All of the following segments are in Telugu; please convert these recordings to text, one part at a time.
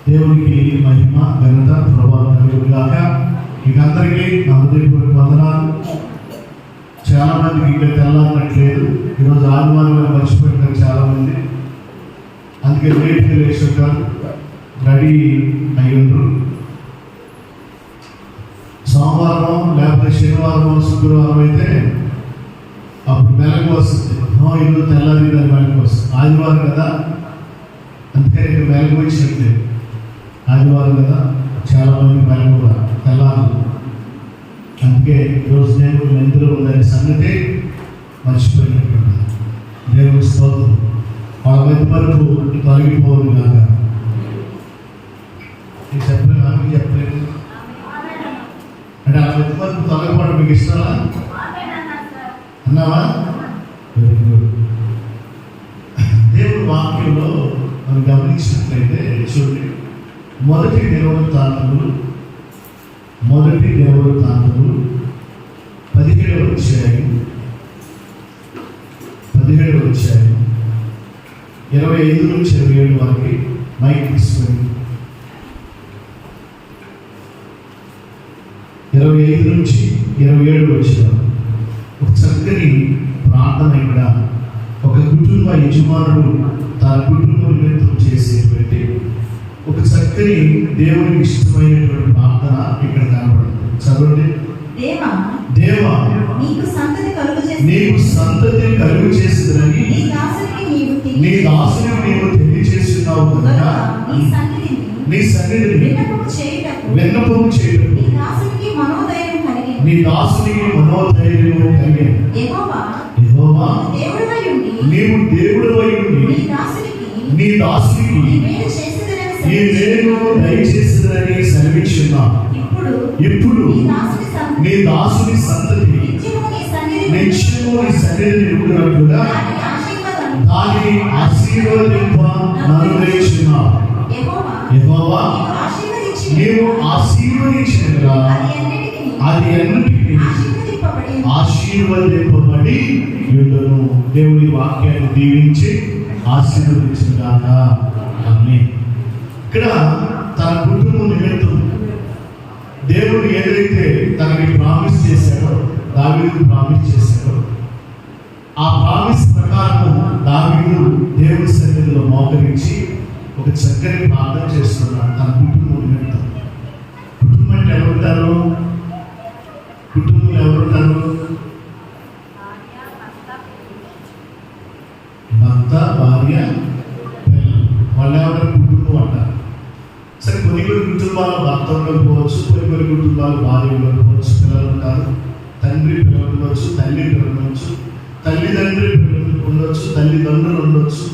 దేవునికి మహిమ ఘనత ప్రభావం కలుగుగాక. మీకు అందరికీ నా హృదయపూర్వక వందనాలు. చాలా మందికి ఇంకా తెల్లారట్లేదు. ఈరోజు ఆదివారం మర్చిపోయినారు చాలా మంది, అందుకే లేట్గా లేచుంటారు, రెడీ అయ్యిండ్రు. సోమవారం లేకపోతే శనివారం శుక్రవారం అయితే అప్పుడు మెలకు వస్తుంది, ఈరోజు తెల్లారి మెలకు వస్తుంది. ఆదివారం కదా, అందుకే ఇక్కడ మెలకు వచ్చినట్లే. ఆదివారం కదా, చాలా మంది మెలకు కూడా తెల్లారు. అందుకే ఈరోజు దేవుడు ఎందులో ఉందనే సంగతి మర్చిపోయినట్టు. దేవుడి స్తోత్రం. వాళ్ళ మధ్య వరకు తొలగిపోదు కాక. నేను చెప్పలేదు, ఆమెకి చెప్పలేదు అంటే ఆ మధ్య వరకు తొలగిపోవడం మీకు ఇష్టమా అన్నావా? Very good. దేవుడి వాక్యంలో మనం గమనించినట్లయితే చూడండి, మొదటి దినవృత్తాంతములు 17వ అధ్యాయం 25 నుంచి 27 వరకు మైక్ తీసుకొని 25 నుంచి 27 వచ్చిన ఒక చక్కని ప్రార్థన. ఇక్కడ ఒక కుటుంబ యజమానుడు తన కుటుంబం నిమిత్తం చేసేటువంటి ఒక చక్కని దేవునికి ఇష్టమైనటువంటి ప్రార్థన ఇక్కడ కనబడుతుంది. చదవండి. దేవా నీకు సంతతి కలుగు చేసిందని నీ దాసునికి నీవు తెలియజేస్తున్నావు కనుక నీ సన్నిధిని విన్నపము చేయటకు నీ దాసునికి మనోధైర్యం కలిగి యెహోవా నీవు దేవుడవై ఉండి నీ దాసునికి ఈ మేలు దయచేసిదని సెలవిచ్చున్నావు. ఇప్పుడు నీ దాసుని సంతతి నిత్యము నీ సన్నిధిని ఉండినట్లుగా దానిని ఆశీర్వదింప అనుగ్రహించున్నావు. యెహోవా నీవు ఆశీర్వదించినగా అది అన్నిటికీ ఆశీర్వదింపబడి ఉండును. దేవుని వాక్యాన్ని దీవించి ఆశీర్వదించుగాక. ఆమేన్. ఇక్కడ తన కుటుంబం నిమిత్తం దేవుడు ఏదైతే తనకి ప్రామిస్ చేశాడో, దావీదుకు ప్రామిస్ చేశాడో, ఆ ప్రామిస్ ప్రకారం దావీదు దేవుడి సన్నిధిలో మోకరించి ఒక చక్కని ప్రార్థన చేస్తున్నాడు తన కుటుంబం నిమిత్తం. కుటుంబం అంటే ఎవరుంటారు? కుటుంబంలో ఎవరుంటారు? భర్త, భార్య, పిల్లలు. వాళ్ళు ఎవరైనా కుటుంబం అంటారు. సరే, కొన్ని కుటుంబాలు భర్త ఉండకపోవచ్చు, కొన్ని కుటుంబాలు భార్య ఉండకపోవచ్చు, పిల్లలు ఉంటారు. తండ్రి పిల్లలు ఉండొచ్చు, తల్లి పిల్లలు ఉండొచ్చు, తల్లిదండ్రి పిల్లలు ఉండొచ్చు, తల్లిదండ్రులు ఉండొచ్చు.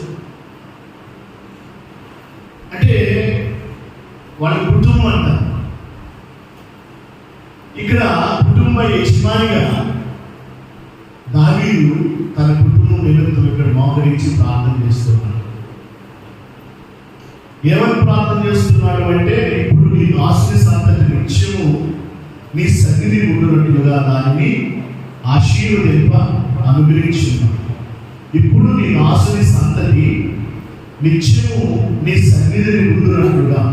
అంటే వాళ్ళ కుటుంబం అంటారు. ఇక్కడ కుటుంబ యజమానిగా దావీదు తన కుటుంబం నిమిత్తం ఇక్కడ మోకరించి ప్రార్థన చేస్తున్నాడు. ఏమని ప్రార్థన చేస్తున్నాడు అంటే, ఇప్పుడు నీ దాసుని సంతతి నిత్యము నీ సన్నిధి ఉండునట్లుగా దానిని ఆశీర్వదింప అనుగ్రహించున్నాడు. ఇప్పుడు నీ దాసుని సంతతి నిత్యము నీ సన్నిధిని ఉండునట్లుగా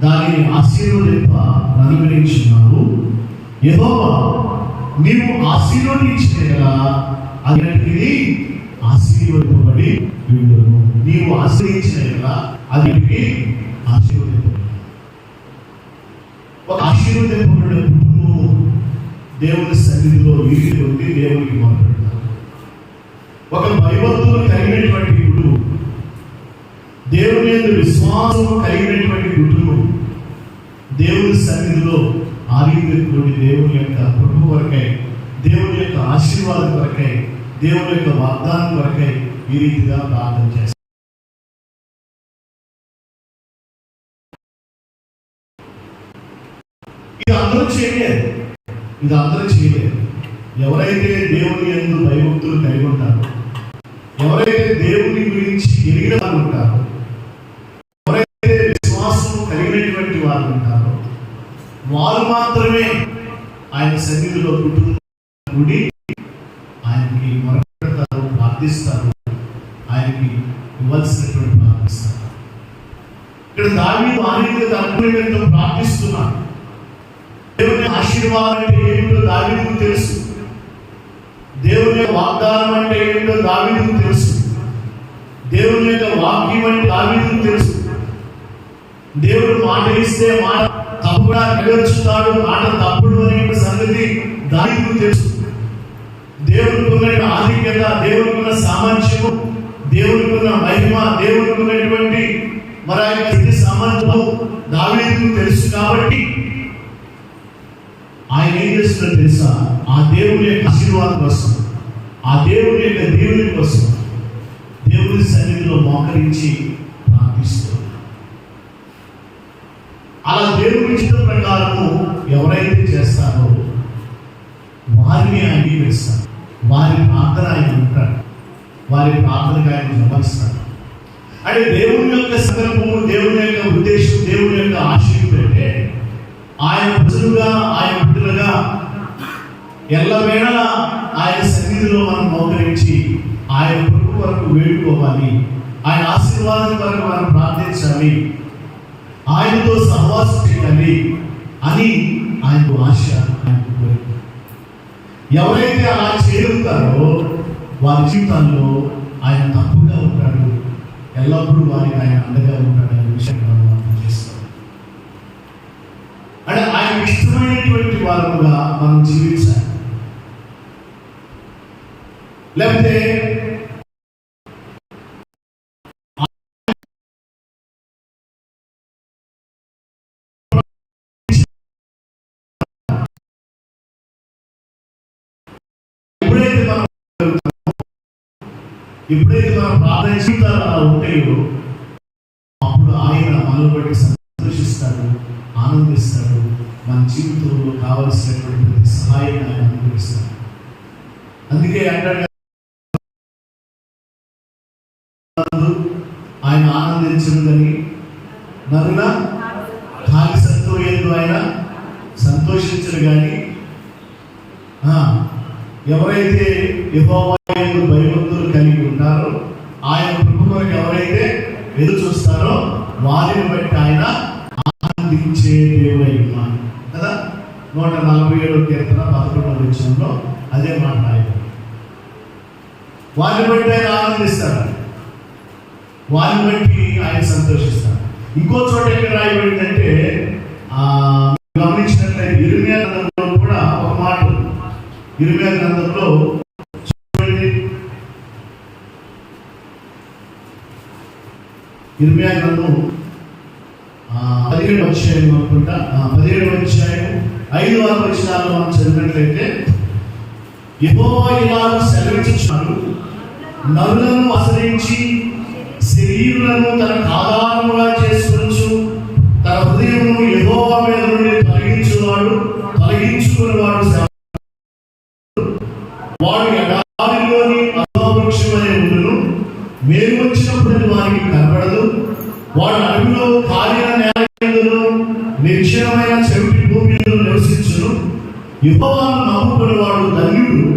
దానిని ఆశీర్వదింప అనుగ్రహించున్నావు. యెహోవా నీవు ఆశీర్వదించినగా అది ఆశీర్వదింపబడి ఉండును. నీవు ఆశ్రయించినగా అది ఆశీర్వదింపబడి. ఒక ఆశీర్వదింపబడిన కుటుంబము దేవుని సన్నిధిలో వీరి ఉండి దేవునికి మొదలుపెడతారు. ఒక భయభక్తులు కలిగినటువంటి కుటుంబం, దేవుని యందు విశ్వాసం కలిగినటువంటి కుటుంబం దేవుని సన్నిధిలో ఆ రీతిలోని దేవుని యొక్క కృప కొరకై, దేవుని యొక్క ఆశీర్వాదం కొరకై, దేవుని యొక్క వాగ్దానం కొరకై ఈ రీతిగా ప్రార్థన చేస్తారు. ఇది అందరూ చేయలేదు. ఎవరైతే దేవుని యందు భయభక్తులు కలిగి ఉంటారో, ఎవరైతే దేవుని గురించి ఎరిగిన వారు ఉంటారో, ఎవరైతే విశ్వాసం కలిగినటువంటి వారు ఉంటారో, వారు మాత్రమే ఆయన సన్నిధిలో కుటుంబం కూడి ఆయనకి మొరపెడతారు, ప్రార్థిస్తారు, ఆయనకి ఇవ్వాల్సినటువంటి ప్రార్థిస్తారు. ఇక్కడ దావీదు ఆనందంగా తన పూర్వీకులతో ప్రార్థిస్తున్నాడు. దేవుని ఆశీర్వాదం అంటే ఏమిటో దావీదుకు తెలుసు. దేవుని యొక్క వాగ్దానం అంటే ఏమిటో దావీదుకు తెలుసు. దేవుని యొక్క వాక్యం అంటే దావీదుకు తెలుసు. దేవుడు మాట ఇస్తే మాట తప్పుగా నెరవేర్చుతాడు, మాట తప్పుడు అనే సంగతి దావీదుకు తెలుసు. దేవునికి ఉన్న ఆధిక్యత, దేవునికి ఉన్న సామర్థ్యము, దేవునికి ఉన్న మహిమ, దేవునికి ఉన్నటువంటి మరి ఆయన స్థితి సామర్థ్యము దావీదుకు తెలుసు. కాబట్టి ఆయన ఏం చేస్తున్నారో తెలుసా? ఆ దేవుని యొక్క ఆశీర్వాదం కోసం, ఆ దేవుని యొక్క దేవుని కోసం దేవుని సన్నిధిలో మోకరించి ప్రార్థిస్తున్నారు. అలా దేవుని ఇష్ట ప్రకారము ఎవరైతే చేస్తారో వారిని అంగీకరిస్తారు. వారి ప్రార్థన ఆయన ఉంటాడు, వారి ప్రార్థనకు ఆయన జవాబిస్తాడు. అంటే దేవుని యొక్క సంకల్పము, దేవుని యొక్క ఉద్దేశం, దేవుని యొక్క ఆశ ఏంటంటే ఆయన ప్రజలుగా, ఆయన బిడ్డలుగా ఎల్లవేళలా ఆయన సన్నిధిలో మనం మోకరించి ఆయన కృప వరకు వేడుకోవాలి, ఆయన ఆశీర్వాదం వరకు మనం ప్రార్థించాలి, ఆయనతో సహవాసం చేయాలి అని ఆయనకు ఆశ, ఆయనకు కోరిక. ఎవరైతే అలా చేయగలుగుతారో వారి జీవితాల్లో ఆయన తప్పుగా ఉంటాడు, ఎల్లప్పుడూ వారికి ఆయన అండగా ఉంటాడు అనే విషయం మనం అర్థం చేస్తాం. అంటే ఆయన ఇష్టమైనటువంటి వారుగా మనం జీవించాలి. లేకపోతే ఎప్పుడైతే మనం ప్రార్థన జీవితాలు అలా ఉంటాయో అప్పుడు ఆయన మనల్ని బట్టి సంతోషిస్తాడు, ఆనందిస్తాడు. మన జీవితంలో కావలసినటువంటి ప్రతి సహాయాన్ని ఆయన అనుగ్రహిస్తాడు. అందుకే అంటాడు, ఆయన ఆనందించదని నరుల ఖాళీ సంతోషంతో ఆయన సంతోషించరు. కానీ ఎవరైతే యెహోవా యందు భయభక్తులు కలిగి ఉంటారో, ఆయన కృప కొరకు ఎవరైతే ఎదురు చూస్తారో వారిని బట్టి ఆయన ఆనందించే దేవుడై ఉన్నాడు కదా. 147వ కీర్తన 11వ వచనంలో అదే మాట రాయబడింది. వారిని బట్టి ఆయన ఆనందిస్తాడు, వారిని బట్టి ఆయన సంతోషిస్తాడు. ఇంకో చోట ఎక్కడ రాయబడిందంటే గమనించినట్లయితే ఇర్మియా గ్రంథంలో కూడా ఒక మాట. ఇర్మియా గ్రంథంలో ఇర్మియా గ్రంథం 17వ అధ్యాయం అనుకుంటా, 17వ అధ్యాయం 5-6 వచనాల్లో మనం చదివినట్లయితే యెహోవా ఇలాగ సెలవిచ్చుచున్నాడు, నరులను ఆశ్రయించి శరీరులను తన ఆధారముగా చేసుకొనుచు తన హృదయమును యెహోవా మీద నుండి తొలగించుకునేవాడు వాడు ఎడారిలోని వృక్షమనే ఉండును, మేలు వచ్చినప్పుడు వారికి కనబడదు. వాడు అడవిలో కాలిన నేలను నిర్జనమైన చెవిటి భూమిలో నివసించును. యెహోవాను నమ్ముకునేవాడు ధన్యుడు,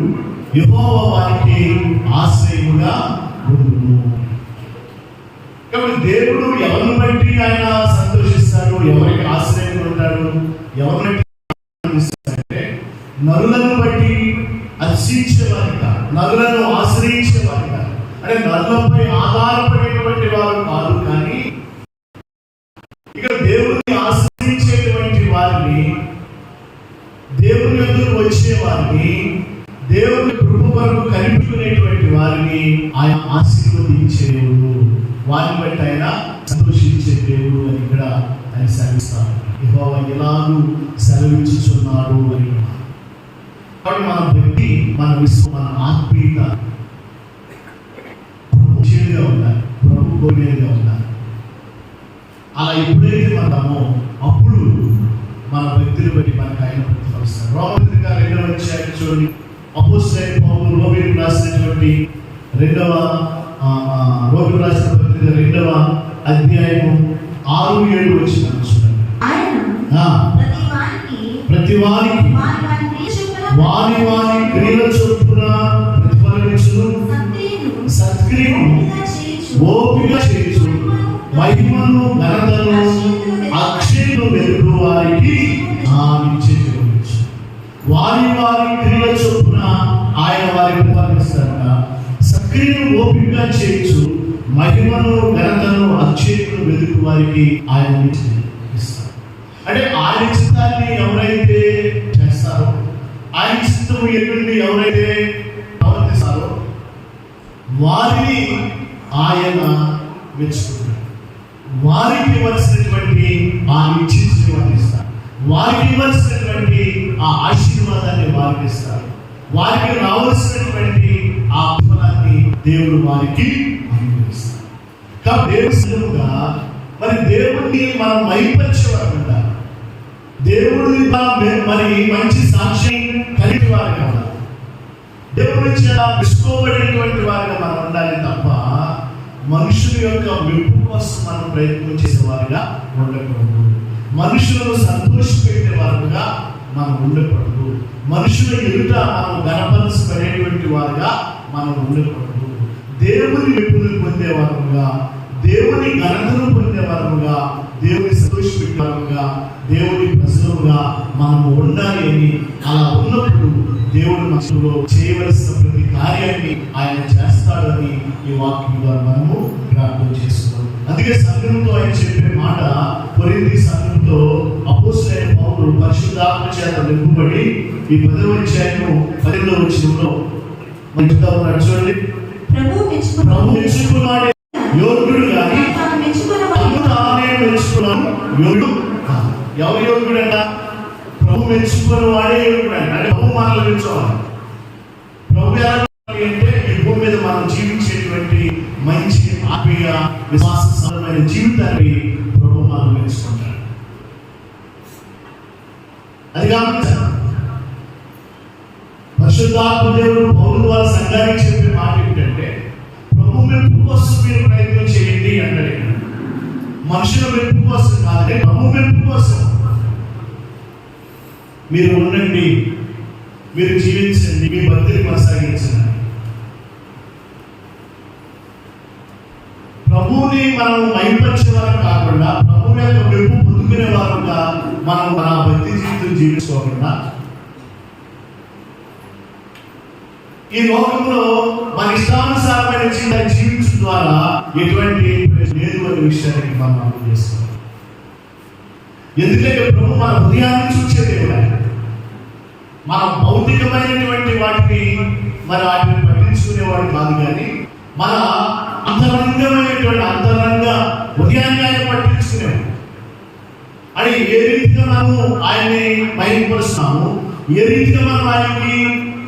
యెహోవా వారికి ఆశ్రయముగా ఉండును. కాబట్టి దేవుడు ఎవరిని బట్టి ఆయన సంతోషిస్తాడు, ఎవరికి ఆశ్రయంగా ఉంటాడు, ఎవరిని బట్టి నరులను బట్టి హర్షించేవారు కాదు, నరులను ఆశ్రయించేవారు కాదు. అంటే నరులపై ఆధారపడేటువంటి వారు కాదు, కానీ ఇక దేవుడిని ఆశ్రయించేటువంటి వారిని, దేవుని ఎదురు వచ్చే వారిని, దేవుని కృప వరకు కనిపించుకునేటువంటి వారిని ఆయన ఆశీర్వదించే దేవుడు, వారిని బట్టి ఆయన సంతోషించే దేవుడు అని ఇక్కడ ఆయన సెలవిస్తాడు. యెహోవా ఎలాగూ సెలవించుచున్నాడు అని. కాబట్టి మన భక్తి, మన విశ్వ, మన ఆత్మీయత ప్రభుగా ఉండాలి, ప్రభు కోరేదిగా ఉండాలి. అలా ఎప్పుడైతే మనమో అప్పుడు మన భక్తిని బట్టి మనకు ఆయన ప్రతిఫలిస్తాడు. రోమపత్రిక 2వ అధ్యాయం చూడండి. అపోస్తలుడైన పౌలు రోమీయులకు రాసినటువంటి 2వ రోమీయులకు రాసిన పత్రిక 2వ అధ్యాయం 6-7 వచనాలు చూడండి. ప్రతి వారికి వారి వారి క్రియల చొప్పున ప్రతిఫలమిచ్చును, సత్క్రియను ఓపిక చేయుచు, మహిమను ఘనతను క్రియను ఓపికగా చేయొచ్చు, మహిమను ఘనతను అక్షయను వెతుకు వారికి ఆయన ఇస్తారు. అంటే ఆయన చిత్తాన్ని ఎవరైతే చేస్తారో, ఆయన చిత్తము ఎన్నుండి ఎవరైతే ప్రవర్తిస్తారో వారిని ఆయన మెచ్చుకుంటారు. వారికి ఇవ్వాల్సినటువంటి ఆ నిశ్చితిని వారికి ఇస్తారు. వారికి ఇవ్వాల్సినటువంటి ఆ ఆశీర్వాదాన్ని వారికి ఇస్తారు. వారికి రావాల్సినటువంటి ఆ ఫలాన్ని దేవుడు వారికి అనుగ్రహిస్తారు. కాబట్టి దేవుడు సులువుగా మరి దేవుడిని మనం మైపరిచేవారు, దేవుడి మరి మంచి సాక్షి కలిగి వారు కావాలి. దేవుడి విసుకోబడినటువంటి వారిగా మనం ఉండాలి తప్ప మనుషుల యొక్క మెప్పు కోసం మనం ప్రయత్నం చేసేవారుగా ఉండకూడదు. మనుషులను సంతోషపెట్టే వారుగా మనం ఉండకూడదు. మనుషుల ఎదుట మనం గణపరచబడేటువంటి వారుగా మనం ఉండకూడదు. దేవుని మెప్పును పొందేవారుగా, దేవుని ఘనతను పొందేవారుగా, దేవుని సంతోషపెట్టేవారుగా, దేవుని ప్రజలుగా మనము ఉండాలి అని, అలా ఉన్నప్పుడు దేవుడు మనసులో చేయవలసిన ప్రతి కార్యాన్ని ఆయన చేస్తాడని ఈ వాక్యం ద్వారా మనము ప్రార్థన చేస్తున్నాం. అందుకే సంఘంతో ఆయన చెప్పే మాట, కొరింథీ సంఘంతో అపోస్తలుడైన పౌలు పరిశుద్ధాత్మ చేత నింపబడి ఈ 10వ అధ్యాయము 10వ వచనంలో చూడండి, ప్రభు మెచ్చుకున్నాడే యోగ్యుడు కానీ తానే మెచ్చుకున్నాను యోగ్యుడు కాదు. ఎవరు యోగ్యుడంట? ప్రభు మెచ్చుకున్న వాడే యోగ్యుడు అంట. అంటే ప్రభు మనల్ని మెచ్చుకోవాలి. ప్రభు ఎలా అంటే ఈ భూమి మీద మనం జీవించేటువంటి మంచి ఆత్మీయ విశ్వాసమైన జీవితాన్ని ప్రభు మనం మెచ్చుకుంటాడు. అది గమనించాలి. పరిశుద్ధాత్మ దేవుడు పౌలు ద్వారా సంఘానికి చెప్పే మాట ఏంటంటే, ప్రభు మెప్పు కోసం మీరు ప్రయత్నం చేయండి అన్నాడు. మనుషుల మెప్పు కోసం కాదంటే ప్రభు మెప్పు కోసం మీరు ఉండండి, మీరు జీవించండి, మీ భక్తిని కొనసాగించండి. ప్రభువుని మనం మైపరిచే వారు కాకుండా, ప్రభు యొక్క మెప్పు పొందుకునే వారుగా మనం మన భక్తి జీవితం జీవించుకోకుండా ఈ లోకంలో మన ఇష్టానుసారమైన జీవితాన్ని జీవించడం ద్వారా ఎటువంటి లేదు అనే విషయాన్ని మనం అర్థం చేసుకోవాలి. ఎందుకంటే ప్రభు మన హృదయాన్ని చూసే దేవుడు. మన భౌతికమైనటువంటి వాటిని వాటిని పట్టించుకునేవాడు కాదు, కానీ మన అంతరంగ హృదయాన్ని ఆయన పట్టించుకునేవాడు. అని ఏ రీతిగా మనము ఆయన్ని మహిమపరుస్తున్నాము, ఏ రీతిగా మనం ఆయనకి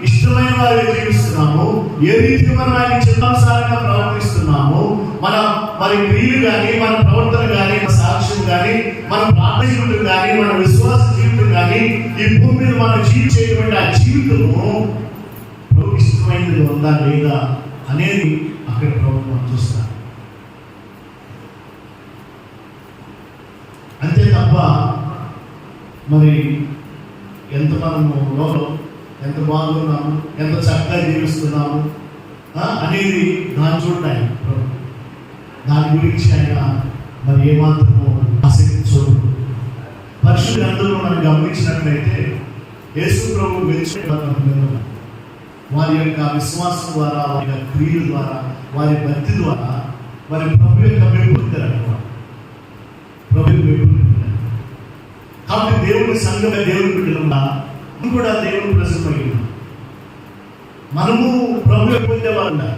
ఇష్టమైన వారిగా జీవిస్తున్నాము, ఏ రీతిగా మనం ఆయన చిత్తానుసారంగా ప్రవర్తిస్తున్నాము, మన క్రియలు కానీ, మన ప్రవర్తన కానీ, మన సాక్ష్యం కానీ, మన ప్రార్థన జీవితం కానీ, మన విశ్వాస జీవితం కానీ, ఈ భూమి మీద మనం జీవించేటువంటి ఆ జీవితము ప్రభువుకి ఇష్టమైనది ఉందా లేదా అనేది అక్కడ ప్రభుత్వం చూస్తారు. అంతే తప్ప మరి ఎంత మనము లోపల ఎంత బాగున్నాము, ఎంత చక్కగా జీవిస్తున్నాము అనేది దాన్ని చూడాలి. దాని గురించి ఆయన మరి ఏమాత్రము ఆసక్తి చూడదు. పరిశుద్ధ గ్రంథంలో మనం గమనించినట్లయితే యేసు ప్రభు వారి యొక్క విశ్వాసం ద్వారా, వారి యొక్క క్రియల ద్వారా, వారి భక్తి ద్వారా వారి ప్రభు యొక్క మెప్పుతారు. ప్రభు మెప్పుకుంటారు. కాబట్టి దేవుని సంఘమే దేవుని బిడ్డలుగా కూడా దేవుని ప్రజలమై మనము ప్రభు యొక్క పొందేవారు.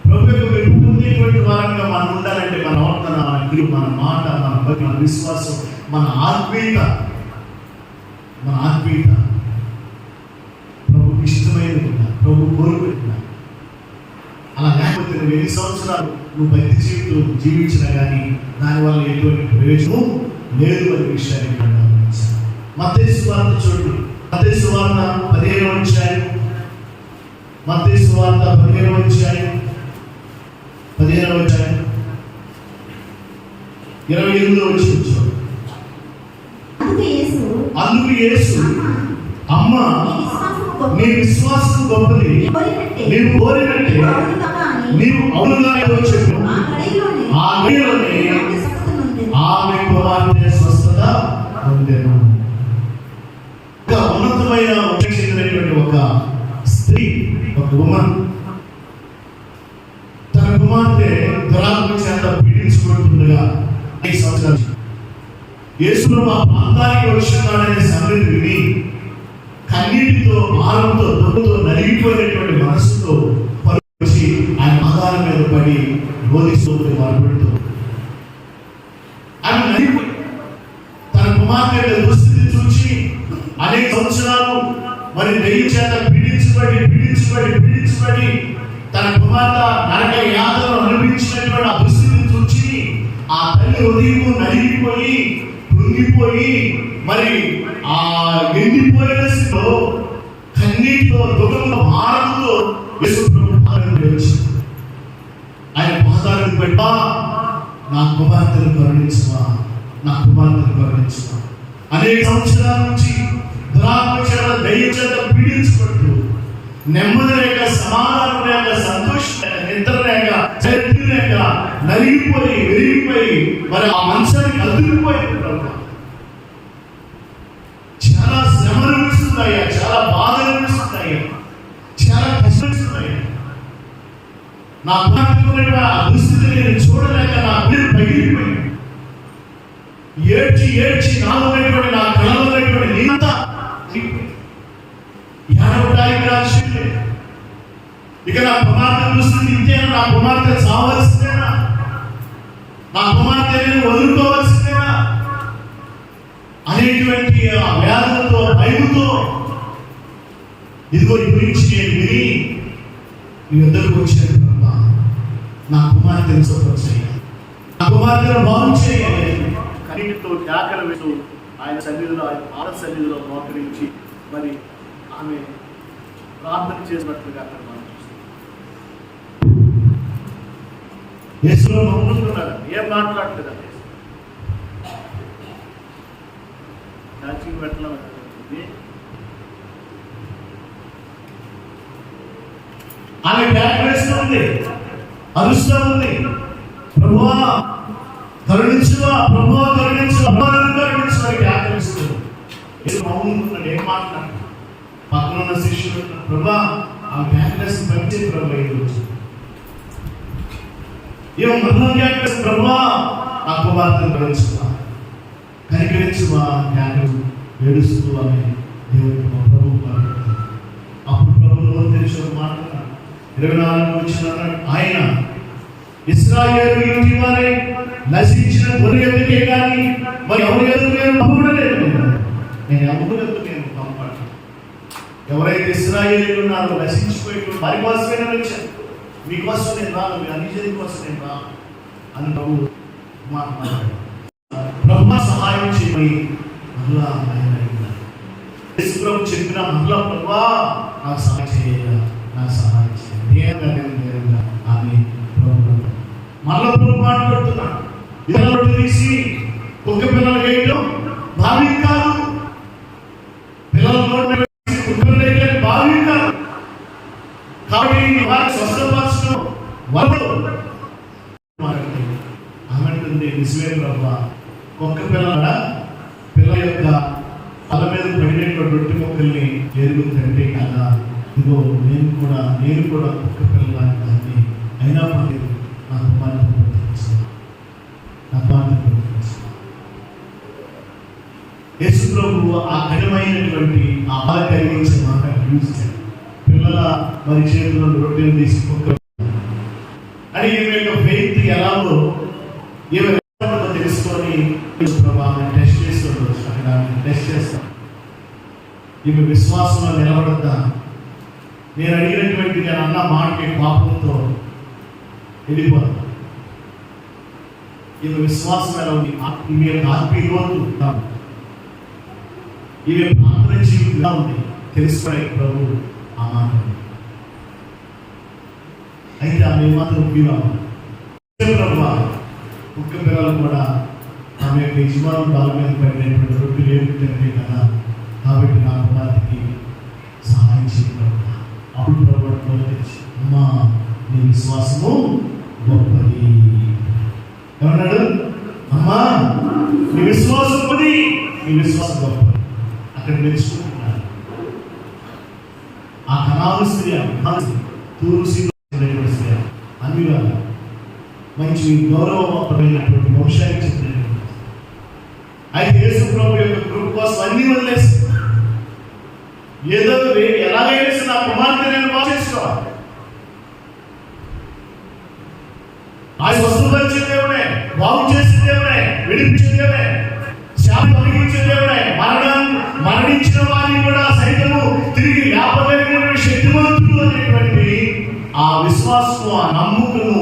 ప్రభు యొక్క మెప్పు పొందేటువంటి వారంగా మనం ఉండాలంటే మన ప్రవర్తన, మన క్రియ, మన మాట, మన భక్తి, మన విశ్వాసం, మన ఆత్మీయత ప్రభుకి ఇష్టమైనది ఉండాలి, ప్రభు కోరుకుంటున్నాడు. అలా లేకపోతే నువ్వు ఎన్ని సంవత్సరాలు నువ్వు భక్తి జీవితం జీవించినా కానీ దానివల్ల ఎటువంటి ప్రయోజనం లేదు అనే విషయాన్ని గమనించాలి. మత్తయి సువార్త చూడండి, మత్తయి సువార్త 15వ అధ్యాయం, మత్తయి సువార్త 15వ అధ్యాయం 28వ వచనం చూడండి. అందుకు యేసు, అమ్మా నీ విశ్వాసం గొప్పది, నీవు కోరినట్టే నీవు అవునుగా చెప్పు. ఆ గడిలోనే ఆమె కుమార్తె స్వస్థత పొందెను. ఒక ఉన్నతమైన చెందినటువంటి ఒక స్త్రీ, ఒక ఉమెన్, సంవత్సరాలు యేసు ఆ ప్రాంతానికి వచ్చినాడనే సంగతి విని కన్నీటితో, భారంతో, దుఃఖంతో నలిగిపోయినటువంటి మనసుతో వచ్చి ఆయన పాదాల మీద పడి రోధిస్తూ వాడుతూ ఆయన నలిగిపోయి తన కుమార్తె దుస్థితి చూసి అనేక సంవత్సరాలు మరి దెయ్యం చేత పీడించబడి తన కుమార్తె నరక యాతనను అనుభవించినటువంటి ఆ దుస్థితిని చూసి ఆ తల్లి హృదయము నలిగిపోయి కృంగిపోయి మరి ఆ ఎండిపోయిన స్థితిలో కన్నీటితో, దుఃఖంతో, భారంతో యేసు ప్రభు పాదాలకు వచ్చి ఆయన పాదాలకు పెట్టా నా కుమార్తెను కరుణించుమా, నా కుమార్తెను కరుణించుమా. అనేక సంవత్సరాల నుంచి దురాత్మ చేత, దయ్యం చేత పీడించబడుతూ నెమ్మది లేక, సమాధానం లేక, సంతోషం లేక, నిద్ర లేక, శక్తి లేక నలిగిపోయి విరిగిపోయి మరి ఆ మనసానికి అదిరిపోయింది. చాలా శ్రమ అనిపిస్తున్నాయా, చాలా బాధ అనిపిస్తున్నాయా, చాలా కష్టం ఇస్తున్నాయా. నా కుమార్తె ఆ దుస్థితిని నేను చూడలేక నా గుడి పగిలిపోయింది. ఏడ్చి నాలో ఉన్నటువంటి, నా కళలో ఉన్నటువంటి నీంతా ఏడవడానికి రాసింది. ఇక నా కుమార్తె దుస్థితి ఇంతేనా, నా కుమార్తె చావలసిందేనా, నా కుమార్తె నేను వదులుకోవాల్సిందేనా అనేటువంటి ఆ వ్యాధులతో, భయముతో ఇదిగో ఈ గురించి నేను విని మీ వద్దకు వచ్చాను. ప్రభా, నా కుమార్తెను సపోర్ట్ చేయాలి, నా కుమార్తెను బాగు చేయాలి. కన్నీటితో కేకలు వేస్తూ ఆయన సన్నిధిలో, ఆయన పాద సన్నిధిలో మోకరించి మరి ఆమె ప్రార్థన చేసినట్లుగా అక్కడ మనం చూస్తాం. యేసులో నమ్ముతున్నాడు, ఏం మాట్లాడలేదు. డాన్సింగ్ పెట్టడం ఆమె బ్యాక్ వేస్తూ ఉంది, అరుస్తూ ఉంది, ప్రభువా కరుణించువా, ప్రభువా కరుణించు, అమ్మాయిని కరుణించు అని ఆకలిస్తుంది. మౌనుకున్నాడు, ఏం మాట్లాడు. పక్కన ఉన్న శిష్యుడు ప్రభా ఆ బ్యాక్లెస్ పంచే ప్రభా ఈరోజు ఏమో మరణం బ్యాక్లెస్ ప్రభా ఆ కుమార్తెను కరుణించువా, కనికరించువా, జ్ఞానం ఏడుస్తూ అని దేవుడు ప్రభు మాట్లాడుతాడు. అప్పుడు ప్రభు నోరు తెరిచి మాట్లాడాడు. 24 వచ్చిన ఆయన ఇశ్రాయేలు ఇంటి వారై నశించిన గొర్రె ఎదుకే కానీ మరి ఎవరి ఎదురు నేను పంపడలేదు. నేను ఎవరి ఎదురు నేను పంపాను. ఎవరైతే ఇశ్రాయేలు ఉన్నారో నశించిపోయి వారి కోసమే వచ్చాను, మీకోసం నేను రాను, మీ అన్ని కోసం నేను రాను అని ప్రభు మాట్లాడాడు. ప్రభు సహాయం చేయమని మరలా ఆయన ప్రభు చెప్పిన మరలా ప్రభా నాకు సహాయం చేయాలి, నాకు సహాయం చేయాలి. ఆమె ప్రభు మరలా ప్రభు మాట్లాడుతున్నాడు. ఇతరులు తీసి కుక్క పిల్లలు వేయడం భావి కాదు, పిల్లలు కుక్కలు వేయడం భావి కాదు. కాబట్టి వారిని స్వస్థపరచడం వరకు ఆమెంటుంది. నిజమే ప్రభా, కుక్క పిల్లల యొక్క తల మీద పడినటువంటి రొట్టె మొక్కల్ని ఎరుగుతుంటే కదా, ఇదిగో నేను కూడా కుక్క పిల్లలాంటి దాన్ని అయినా పర్లేదు నా కుమార్తె యేసు ప్రభు ఆ కఠినమైనటువంటి ఆ బాధ కలిగించే మాట యూజ్ చేయాలి. పిల్లల మరి చేతుల్లో రొట్టెలు తీసి కుక్క అని ఈమె యొక్క ఫెయిత్ ఎలాగో ఈమె తెలుసుకొని ప్రభావం టెస్ట్ చేస్తుండొచ్చు. అక్కడ టెస్ట్ చేస్తాం, ఈమె విశ్వాసంలో నిలబడద్దా, నేను అడిగినటువంటి నేను అన్న మాటకి పాపంతో వెళ్ళిపోతాను. ఈమె విశ్వాసం ఎలా ఉంది, ఈమె యొక్క ఆత్మీయలోతు ఈమె ప్రార్థన జీవితంగా ఉంది తెలుసుకోవడానికి ప్రభు ఆ మాట. అయితే ఆమె మాత్రం ఫీల్ అవ్వాలి. ప్రభు కుక్క పిల్లలు కూడా ఆమె యొక్క యజమానులు బాల మీద పడినటువంటి రొట్టెలు ఏమిటంటే కదా, కాబట్టి నా కుమార్తెకి సహాయం చేయగలరు. అప్పుడు ప్రభు తెలిసి అమ్మా నీ విశ్వాసము గొప్పది ఏమన్నాడు, అమ్మా నీ విశ్వాసం గొప్పది, నీ విశ్వాసం గొప్పది. అక్కడ మెచ్చుకుంటున్నారు. ఆ కనాలు స్త్రీ తూర్పు స్త్రీ అన్ని మంచి గౌరవమైనటువంటి వంశానికి చెందిన యేసు ప్రభు యొక్క కృప కోసం అన్ని వదిలేస్తుంది. ఏదో ఎలాగైనా నా కుమార్తె నేను బాగు చేసుకోవాలి. ఆ స్వస్థపరిచే దేవుడే, బాగు చేసే దేవుడే, విడిపించే దేవుడే, శాపం తొలగించే దేవుడే, మరణించిన వారిని కూడా సైతము తిరిగి లేపగలిగిన శక్తివంతుడు అనేటువంటి ఆ విశ్వాసము, ఆ నమ్మకము,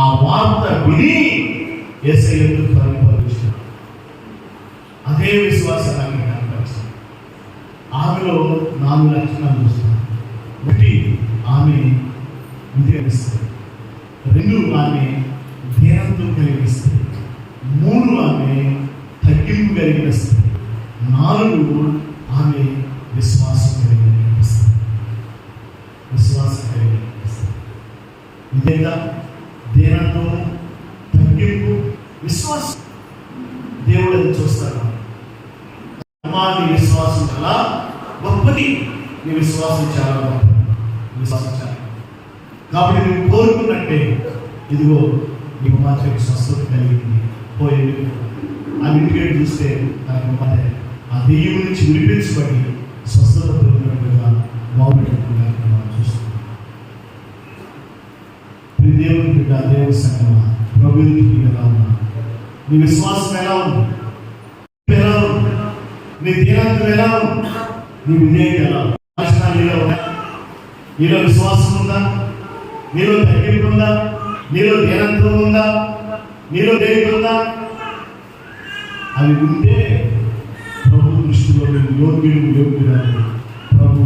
ఆ వార్త విని యేసయ్యను పరిపాలించారు. అదే విశ్వాసాన్ని కనపరిచారు. ఆమెలో 4 లక్షణాలు చూస్తాం. 1, ఆమె విధేయనిస్తుంది. 2, ఆమె ధ్యానంతో కలిగిస్తుంది. 3, ఆమె తగ్గింపు కలిగిస్తుంది. 4, ఆమె విశ్వాసం కలిగిస్తుంది. విశ్వాసం కలిగిస్తుంది. ఇదేగా ధ్యానంతో తగ్గింపు విశ్వాసం. దేవుడు అది చూస్తాడు. నీ విశ్వాసం చాలా గొప్పది. నీ విశ్వాసం చాలా గొప్పది. విశ్వాసం చాలా కాబట్టి నువ్వు కోరుకున్నట్టే ఇదిగో నీకు మాత్రం స్వస్థత కలిగింది. పోయి ఆ ఇంటికి చూస్తే ఆ దెయ్యం నుంచి విడిపించబడి స్వస్థత పొందినట్టుగా బాగున్నట్టుగా మనం చూస్తున్నాం. దేవుని బిడ్డ, దేవుని సంగమా, ప్రభువుకి ఎలా ఉన్నా? నీ విశ్వాసం ఎలా ఉంది? ఎలా ఉంది? నీ ధ్యానం ఎలా ఉంది? నీ విధేయత ఎలా ఉంది? నీలో ఉన్నాయి? నీలో విశ్వాసం ఉందా? నీలో తగ్గింపు ఉందా? నీలో ధ్యానంతో ఉందా? నీలో ధైర్యం ఉందా? అవి ఉంటే ప్రభు దృష్టిలో యోగ్యురాలు. ప్రభు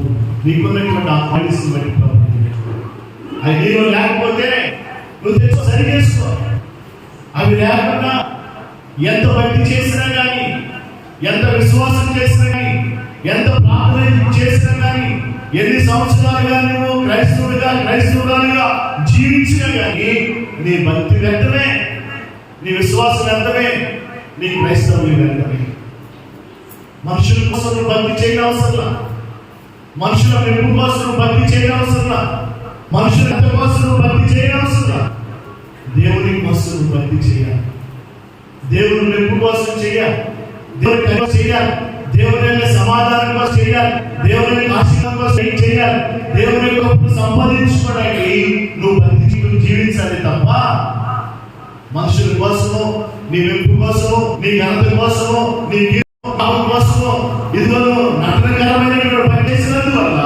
నీకున్నటువంటి ఆ పాలిసి బట్టి ప్రభు అవి నీలో లేకపోతే నువ్వు తెచ్చి సరి చేసుకో. అవి లేకుండా ఎంత భక్తి చేసినా కానీ, ఎంత విశ్వాసం చేసినా కానీ, ఎంత ప్రార్థన చేసినా కానీ, ఎన్ని సంవత్సరాలుగా నువ్వు క్రైస్తవులుగా జీవించినా కానీ నీ భక్తి వ్యర్థమే, నీ విశ్వాసం వ్యర్థమే, నీ క్రైస్తవులు వ్యర్థమే. మనుషుల కోసం నువ్వు భక్తి చేయడం అవసరంలా, మనుషుల మెప్పు కోసం నువ్వు భక్తి చేయడం అవసరంలా, మనుషుల కోసం నువ్వు భక్తి చేయడం అవసరంలా. దేవుని కోసం నువ్వు భక్తి చేయాలి. దేవుని మెప్పు కోసం చేయాలి, దేవుని కృప చేయాలి, దేవుని సమాధానం కోసం చేయాలి, దేవుని ఆశీర్వాదం కోసం చేయాలి, దేవుని యొక్క సంపాదించుకోవడానికి నువ్వు భక్తి జీవించాలి తప్ప మనుషుల కోసము, నీ మెప్పు కోసము, నీ ఘనత కోసము, నీ కోసము ఇదిగో నటనకరమైన పనిచేసినందువల్ల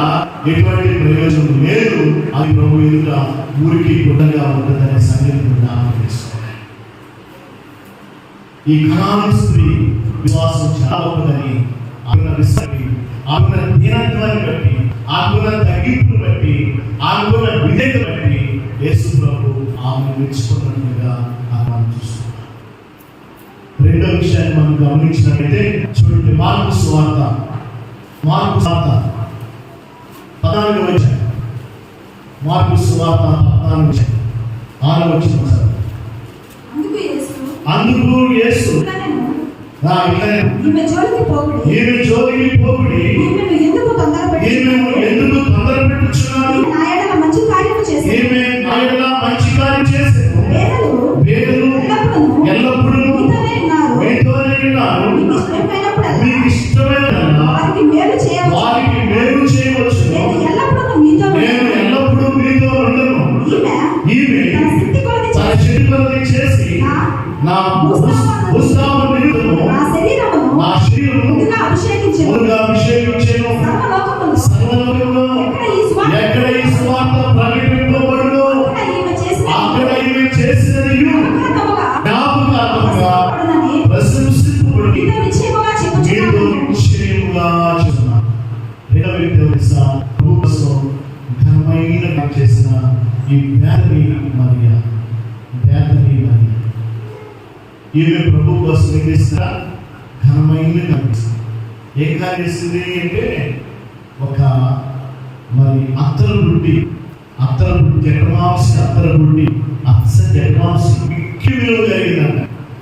ఎటువంటి ప్రయోజనం లేదు. అది ప్రభు ఎదుట ఊరికి గుడ్డగా ఉంటుందనే సంగతి ఈ కనాను స్త్రీ విశ్వాసం చాలా గొప్పదని ఆమె దీనత్వాన్ని బట్టి, ఆమె తగ్గింపును బట్టి, ఆమె విధేయత బట్టి యేసు ప్రభు ఆమెను మెచ్చుకున్నట్టుగా మనం చూస్తున్నాం. రెండో విషయాన్ని మనం గమనించినట్లయితే చూడండి, మార్కు సువార్త 14వ అధ్యాయం. మార్కు సువార్త 14వ అధ్యాయం 6వ వచనం. అందుకు యేసు ఈమె జోలికి పోకుడి, ఎందుకు తొందరపెట్టుచున్నారు? మంచి కార్యం చేసేను, ఎల్లప్పుడూ మీతోనే ఉన్నారు, మీకు ఇష్టమైన వారికి మేలు చేయవచ్చు, నేను ఎల్లప్పుడూ మీతో ఉండను. ఈమె తన శక్తి కొలది చేసి నా ఉత్సాహం నిమిత్తము నా శరీరము ముందుగా అభిషేకించెను. సర్వలోకములో ఎక్కడ ఈ సువార్త ప్రకటింపబడునో అక్కడ ఈమె చేసినది జ్ఞాపకార్థముగా ప్రశంసింపబడును. మీతో నిశ్చయముగా చెప్తున్నాను. రెండవ వ్యక్తి ప్రభు కోసం ఘనమైన చేసిన ఈ బేతనీ మరియా, ఈమె ప్రభు కోసం ఏం చేసిన ఘనమైన కనిపిస్తుంది. ఏం కనిపిస్తుంది అంటే ఒక మరి జఠమాంసి ముఖ్య విలువ జరిగిందంట.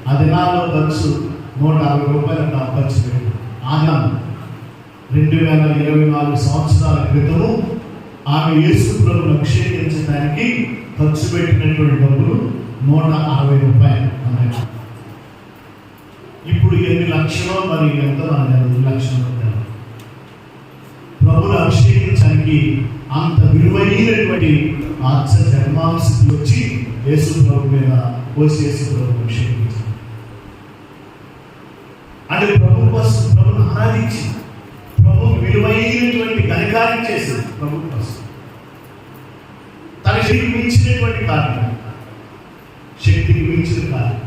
ఆ దినాల్లో ఖర్చు 150 రూపాయలు ఖర్చు పెట్టి ఆగాను. 2024 సంవత్సరాల క్రితము ఆమె యేసు ప్రభువును అభిషేకించడానికి ఖర్చు పెట్టినటువంటి డబ్బులు 160 రూపాయలు. ఇప్పుడు ఎన్ని లక్షలో మరి ఎంతో నాకు 2 లక్షలు ఉంటారు. ప్రభుని అభిషేకించడానికి అంత విలువైనటువంటి జన్మాంశులు వచ్చి యేసు ప్రభు మీద పోసి యేసు ప్రభు అభిషేకించారు. అంటే ప్రభు కోసం ప్రభుని ఆరాధించి ప్రభు విలువైనటువంటి ఘనకార్యం చేసింది. ప్రభు కోసం తన శక్తికి మించినటువంటి కార్యం, శక్తికి మించిన కార్యం.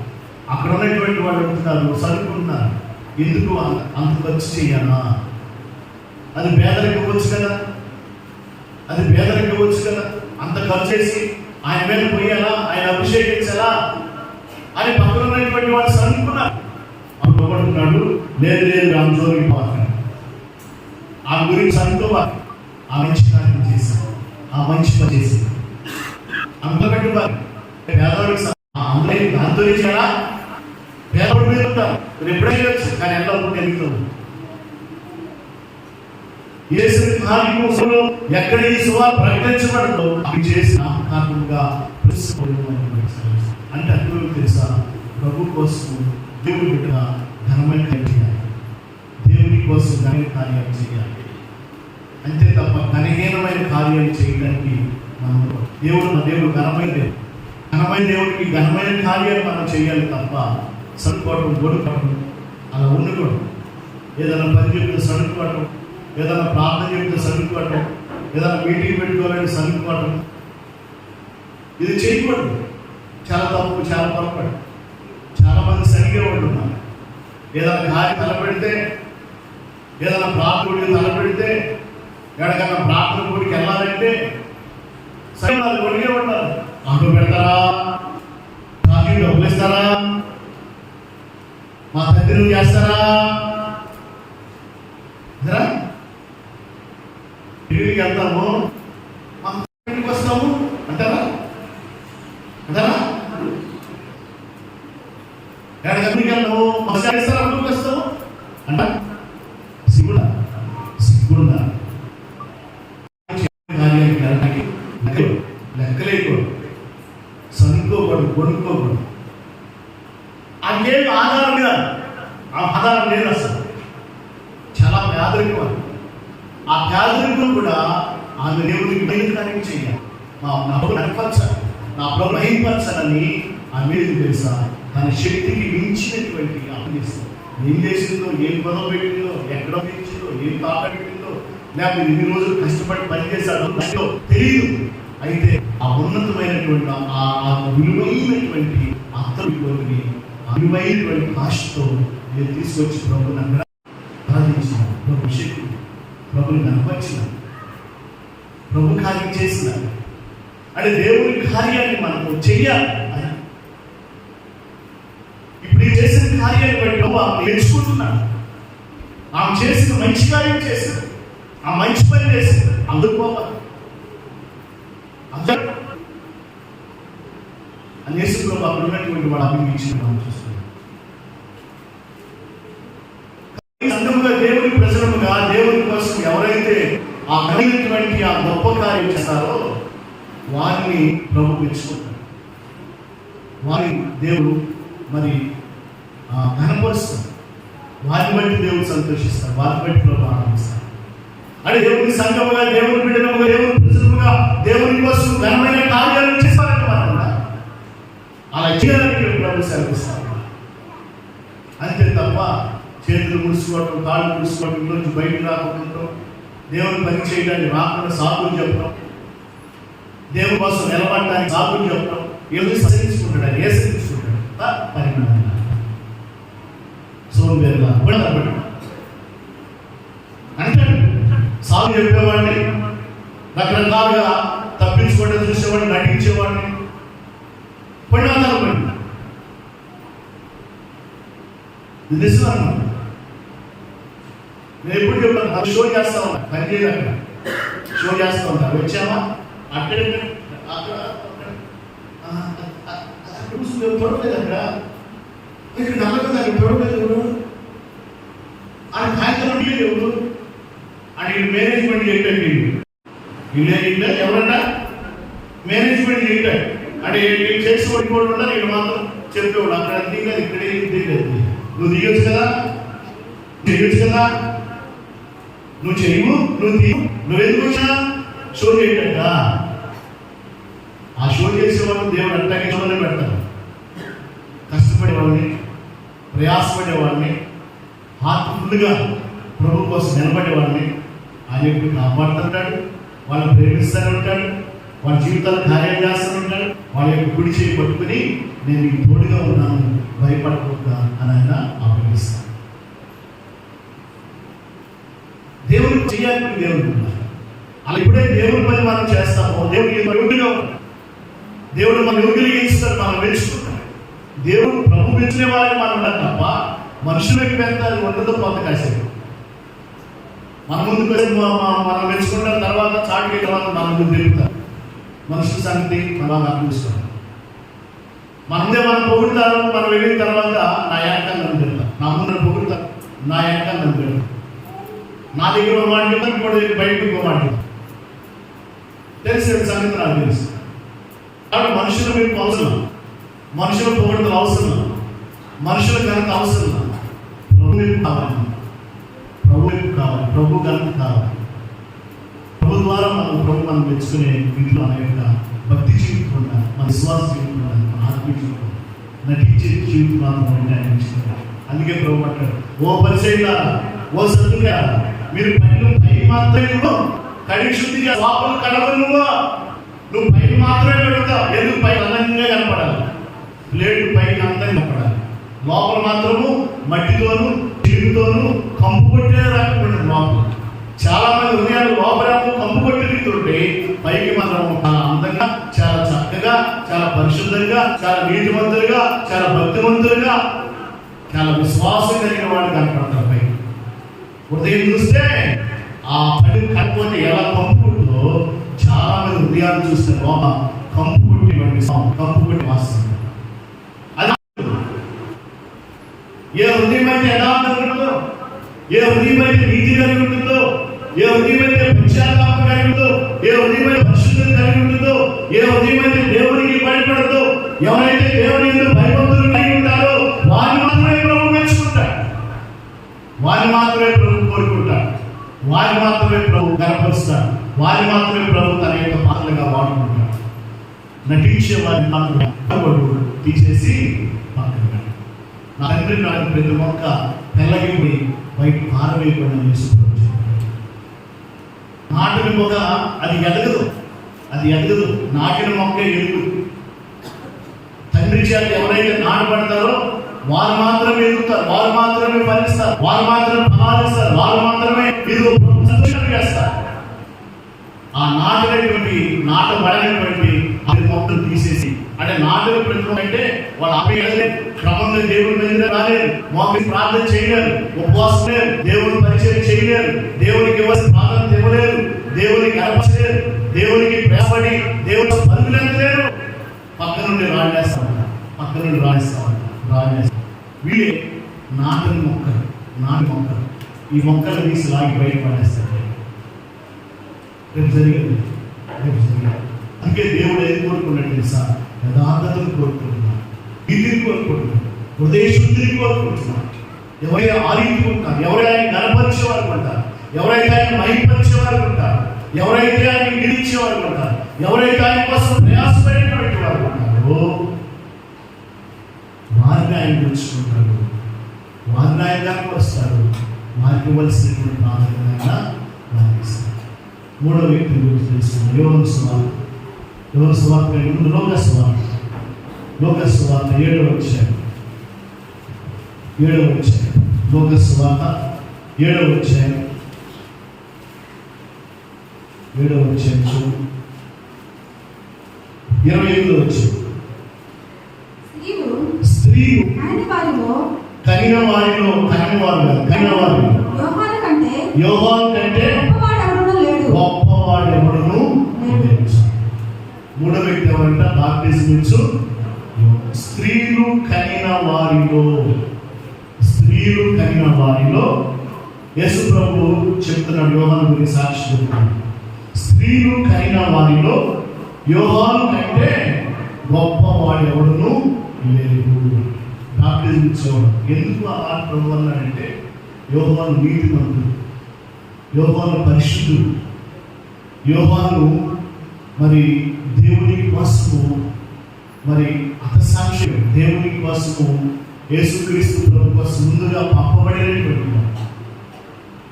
అక్కడ ఉన్నటువంటి వాళ్ళు ఉంటున్నారు, చదువుకుంటున్నారు. ఎందుకు అంత ఖర్చు చేయాలా? అది పేదలకు ఇవ్వచ్చు కదా, అది పేదలకు ఇవ్వచ్చు కదా. అంత ఖర్చు చేసి ఆయన మీద పోయాలా, ఆయన అభిషేకించాలా అని పక్కన ఉన్నటువంటి వాళ్ళు చదువుకున్నారు. అప్పుడు అంటున్నాడు, లేదు లేదు ఆమె జోలికి పోవాలి, ఆమె గురించి చదువుకోవాలి, ఆ మంచి కార్యం చేశాను, ఆ మంచి పని చేసింది అంతకంటే పేదవాడికి అందరూ దాంతో చేయాలా? పేదవాడి మీద ఉంటారు, ఎప్పుడైనా చేయొచ్చు, కానీ ఎల్లప్పుడు తెలుగుతాం. ఎక్కడ ఈ సువార్త ప్రకటించబడదో అవి చేసిన ఆత్మగా అంటే అర్థం తెలుసా? ప్రభు కోసం దేవుడి బిడ్డ ఘనమైన కార్యం చేయాలి, దేవుని కోసం ఘన కార్యాలు చేయాలి. అంతే తప్ప ఘనహీనమైన కార్యాలు చేయడానికి మనం దేవుడు ఘనమైన దేవుడికి ఘనమైన కార్యాలు మనం చేయాలి తప్ప సడుకోవటం, గొడుకోవటం అలా ఉండకూడదు. ఏదైనా పని చెప్తే సడుకోవటం, ఏదైనా ప్రార్థన చెప్తే సడుకోవటం, ఏదైనా మీటింగ్ పెట్టుకోవాలని సడుకోవటం, ఇది చేయకూడదు. చాలా తప్పు, చాలా పొరపాటు. చాలామంది సరిగే వాళ్ళు ఉన్నారు. ఏదైనా కార్యం తలపెడితే, ఏదైనా ప్రార్థన తలపెడితే, ఎక్కడికన్నా ప్రార్థన గుడికి వెళ్ళాలంటే సరే వాళ్ళు కొడిగే ఉంటారు. అంటూ పెడతారా, కాఫీ డబ్బులు ఇస్తారా, మా దగ్గర చేస్తారా, ఇంటికి వెళ్తాము, మా ఇంటికి వస్తాము అంటారా అంటారా? ఎక్కడికి వెళ్తాము, ఇస్తారా, అడుగుకి వస్తాము అంట. సిగ్గుడా సిగ్గుండా లెక్కలేకూడదు, చదువుకోకూడదు, కొనుక్కోకూడదు. అదేం ఆధారం మీద, ఆ ఆధారం లేదు అసలు. చాలా పేదరికం. ఆ పేదరికం కూడా ఆమె దేవుడికి బయటకార్యం చేయాలి, నా ప్రభు నడపరచాలి, నా ప్రభు బయటపరచాలని ఆమె తెలుసా తన శక్తికి మించినటువంటి ఆమె చేస్తుంది. ఏం చేసిందో, ఏం పదం పెట్టిందో, ఎక్కడ పెంచిందో, ఏం తాకబెట్టిందో, లేకపోతే ఎన్ని రోజులు కష్టపడి పనిచేశాడో తెలియదు. అయితే ఆ ఉన్నతమైనటువంటి ఆ విలువైనటువంటి అర్థమైనటువంటి విలువైనటువంటి ఆశతో నేను తీసుకొచ్చి ప్రభుని అక్కడ ఆరాధించిన, ప్రభు శక్తి ప్రభుని కనపరిచిన, ప్రభు కార్యం చేసిన అంటే దేవుని కార్యాన్ని మనము చెయ్యాలి. ఇప్పుడు ఈ చేసిన కార్యాన్ని బట్టి ప్రభు ఆమె నేర్చుకుంటున్నాడు. ఆమె చేసిన మంచి కార్యం చేసింది, ఆ మంచి పని చేసింది. అందుకు పోవాలి అనేసి ప్రభు అక్కడ ఉన్నటువంటి వాడు అభిమించిన మనం చూస్తున్నాం. సంఘముగా దేవుని ప్రజలముగా దేవుని కోసం ఎవరైతే ఆ కలిగినటువంటి ఆ గొప్ప కార్యం చేస్తారో వారిని ప్రభు మెచ్చుకుంటారు, వారి దేవుడు మరి ఘనపరుస్తారు, వారిని బట్టి దేవుడు సంతోషిస్తారు, వారిని బట్టి ప్రభు ఆనందిస్తారు. అంటే దేవుని సంఘముగా, దేవుని బిడ్డలుగా, దేవుని ప్రజలుగా దేవుని కోసం ఘనమైన కార్యాలు చేస్తారంటే మనం అలా చేయడానికి ప్రభు సెలవిస్తారు. అంతే తప్ప చేతులు ముడుచుకోవటం, కాళ్ళు ముడుచుకోవటం, ఇంట్లోంచి బయటకు రాకపోవడం, దేవుని పని చేయడానికి రాకుండా సాకులు చెప్పడం, దేవుని కోసం నిలబడడానికి సాకులు చెప్పడం, ఏదో సహించుకుంటాడు, ఆయన ఏ సహించుకుంటాడు పరిమాణం సోంబేరుగా పడబడి అంటాడు. సాగు చెప్పేవాడిని, రకరకాలుగా తప్పించుకోవడం చూసేవాడిని, నటించేవాడిని పడినాదాలు పడి నిజం. నేను ఎప్పుడు చెప్తాను, షో చేస్తా ఉన్నా, పని చేయదు, అక్కడ షో చేస్తా ఉంటాను. వచ్చామా అక్కడ తొడలేదు, అక్కడ ఇక్కడ నమ్మకం దాన్ని తొడలేదు. ఆయన కాగితం లేవు, అని మేనేజ్మెంట్ చేయటండి. ఇల్లు ఎవరన్నా మేనేజ్మెంట్ చేయటం అంటే చేసేవాడు కూడా ఉండాలి. నేను మాత్రం చెప్పేవాడు అక్కడ దిగలేదు, ఇక్కడే దిగలేదు. నువ్వు తీయొచ్చు కదా, చేయొచ్చు కదా, నువ్వు చేయవు, నువ్వెందుకు వచ్చినా షో చేయటంట. ఆ షో చేసేవాళ్ళు దేవుడు అట్టాగే షోనే పెడతారు. కష్టపడేవాడిని, ప్రయాసపడేవాడిని, హార్ట్ఫుల్గా ప్రభు కోసం నిలబడేవాడిని ఆయన ఎప్పుడు కాపాడుతుంటాడు, వాళ్ళని ప్రేమిస్తూనే ఉంటాడు, వాళ్ళ జీవితాలు కార్యం చేస్తూనే ఉంటాడు. వాళ్ళ యొక్క కుడి చేయి పట్టుకుని నేను నీకు తోడుగా ఉన్నాను, భయపడకుండా అని ఆయన ఆపేస్తాను. దేవుడికి చేయాలని దేవుడు ఉన్నారు. అలా ఇప్పుడే దేవుడి పని మనం చేస్తామో దేవుడికి యోగ్యంగా దేవుడు మన యోగ్యులుగా ఇస్తారు, మనం పెంచుకుంటాం. దేవుడు ప్రభు పెంచిన వాళ్ళని మనం ఉండాలి తప్ప మనుషులకు పెంచాలి ఉండదు. కొంత కాసేపు మన ముందు మనం పెంచుకుంటాం, తర్వాత చాటుకి తర్వాత మన ముందు తిరుగుతారు. మనుషుల సంగతి మనం అనిపిస్తాం. మనదే మనం పొగుడుతారు, మనం వెళ్ళిన తర్వాత నా వెనకాల నన్ను తిరుగుతారు, నా ముందు పొగుడుతారు, నా వెనకాల నన్ను తిరుగుతారు. నా దగ్గర ఒక మాట చెప్తాను, ఇంకోటి దగ్గర బయటకు ఇంకో మాట చెప్తాను. తెలిసిన సంగతి నాకు తెలుసు. కాబట్టి మనుషులు మీకు అవసరం, మనుషులు పొగడతలు అవసరం, మనుషుల ఘనత అవసరం. ప్రభు కావాలి, ప్రభు కావాలి, ప్రభు ఘనత కావాలి. ప్రభు ద్వారా మనం మెచ్చుకునే ఇంట్లో మన యొక్క భక్తి జీవితం ఉండాలి, మన విశ్వాస జీవితం ఉండాలి, మన ఆత్మీయ జీవితం, నటించే జీవితం మాత్రం ఆయన మెచ్చుకుంటారు. అందుకే ప్రభు అంటాడు, ఓ పరిచయులారా, ఓ సద్దులారా, మీరు పై మాత్రమే కడిగి శుద్ధిగా లోపల కడవలు నువ్వు పై మాత్రమే పెడతావు. ఎందుకు పై అందంగా కనపడాలి, ప్లేట్ పైకి అందంగా కనపడాలి, లోపల మాత్రము మట్టితోనూ చిరుగుతోనూ కంపు కొట్టే రాకపోయింది. లోపల చాలా మంది హృదయాలు లోపలేమో కంపు కొట్టి రీతుంటే పైకి మాత్రం చాలా అందంగా, చాలా చక్కగా, చాలా పరిశుద్ధంగా, చాలా నీతిమంతులుగా, చాలా భక్తిమంతులుగా, చాలా విశ్వాసం కలిగిన వాడు కనపడతారు. పైకి హృదయం చూస్తే ఆ పని కట్టుకుంటే ఎలా కంపుకుంటుందో చాలా మంది హృదయాలు చూస్తే లోపల కంపు కొట్టి వాస్తుంది. అది ఏ హృదయం అయితే యథార్థం ఉంటుందో, ఏ హృదయం అయితే నీతి కలిగి ఉంటుందో, ఏ హృదయం అయితే పశ్చాత్తాపం కలిగి ఉంటుందో, ఏ హృదయం అయితే పరిశుద్ధత కలిగి ఉంటుందో, ఏ హృదయం అయితే దేవునికి భయపడదో, ఎవరైతే దేవుని భయభక్తులు కలిగి ఉంటారో వారిని మాత్రమే ప్రభు మెచ్చుకుంటాడు, వారిని మాత్రమే ప్రభు కోరుకుంటాడు, వారిని మాత్రమే ప్రభు గర్వపరుస్తాడు, వారిని మాత్రమే ప్రభు తన యొక్క పాత్రగా వాడుకుంటాడు. నటించే వారిని మాత్రమే తీసేసి పక్కన నా తండ్రి నాకు ప్రతి మొక్క తెల్లగిపోయి బయట పారవేయకుండా చేసుకుంటాడు. నాటిన మొక్క అది ఎదగదు, నాటిన మొక్క ఎదుగు. తండ్రి చేత ఎవరైతే నాటబడతారో వారు మాత్రమే ఎదుగుతారు, వారు మాత్రమే ఫలిస్తారు, వారు మాత్రమే ఫలాలిస్తారు, వారు మాత్రమే ఇది సంతోషంగా చేస్తారు. ఆ నాటబడినటువంటి మొక్కలు తీసేసి, అంటే నాటిన ప్రతి అంటే వాళ్ళు ఆపేయలేదు, క్రమంగా దేవుడి మీద రాలేదు, మోకరి ప్రార్థన చేయలేరు, ఉపవాసం లేరు, దేవుని పరిచయం చేయలేరు, దేవునికి ఇవ్వాల్సిన ప్రాధాన్యత ఇవ్వలేరు, దేవునికి కనపడలేరు, దేవునికి ప్రేమపడి దేవుని పరుగులేరు, పక్క నుండి రాజేస్తా ఉంటారు. వీళ్ళే నాటి మొక్కలు ఈ మొక్కలు తీసి లాగి బయటపడేస్తారు. రేపు జరిగింది. అందుకే దేవుడు ఏది కోరుకున్నాడు తెలుసా? యథార్థతను కోరుకుంటున్నాడు, నీతిని కోరుకుంటున్నాడు, హృదయ శుద్ధిని కోరుకుంటున్నాడు. ఎవరైతే ఆరించుకుంటారు, ఎవరైతే ఆయన గణపరిచేవారు ఉంటారు, ఎవరైతే ఆయన మహిమపరిచేవారు ఉంటారు, ఎవరైతే ఆయన నిలిచేవారు ఉంటారు, ఎవరైతే ఆయన కోసం ప్రయాసపడేటువంటి వారు ఉంటారో వారిని ఆయన పిలుచుకుంటాడు, వారిని ఆయన కనపరుస్తాడు, వారికి ఇవ్వాల్సినటువంటి ప్రాధాన్యత వారికి ఇస్తాడు. మూడో వ్యక్తి గురించి తెలుసుకున్నాం. యోహాను సువార్త ముందు లోక సువార్త 7వ అధ్యాయం. లోక సువార్త 7వ అధ్యాయం 28వ వచనం. స్త్రీలు కనిన వారిలో యోహాను కంటే గొప్పవాడెవడును లేడు. మూడో వ్యక్తి ఎవరంట? బాప్టిజం ఇచ్చు స్త్రీలు కనిన వారిలో యేసు ప్రభు చెప్తున్నాడు. యోహాను గురించి సాక్షి చెప్తున్నాడు. స్త్రీలు కనిన వారిలో యోహాను కంటే గొప్పవాడెవడును లేడు. బాప్టిజం ఇచ్చేవాడు. ఎందుకు ఆ మాట ప్రభు అన్నాడంటే, యోహాను నీతిమంతుడు, యోహాను పరిశుద్ధుడు, యోహాను మరి దేవుని కోసము మరి హతసాక్షి, దేవుని కోసము యేసుక్రీస్తు ప్రభు కోసం ముందుగా పంపబడినటువంటి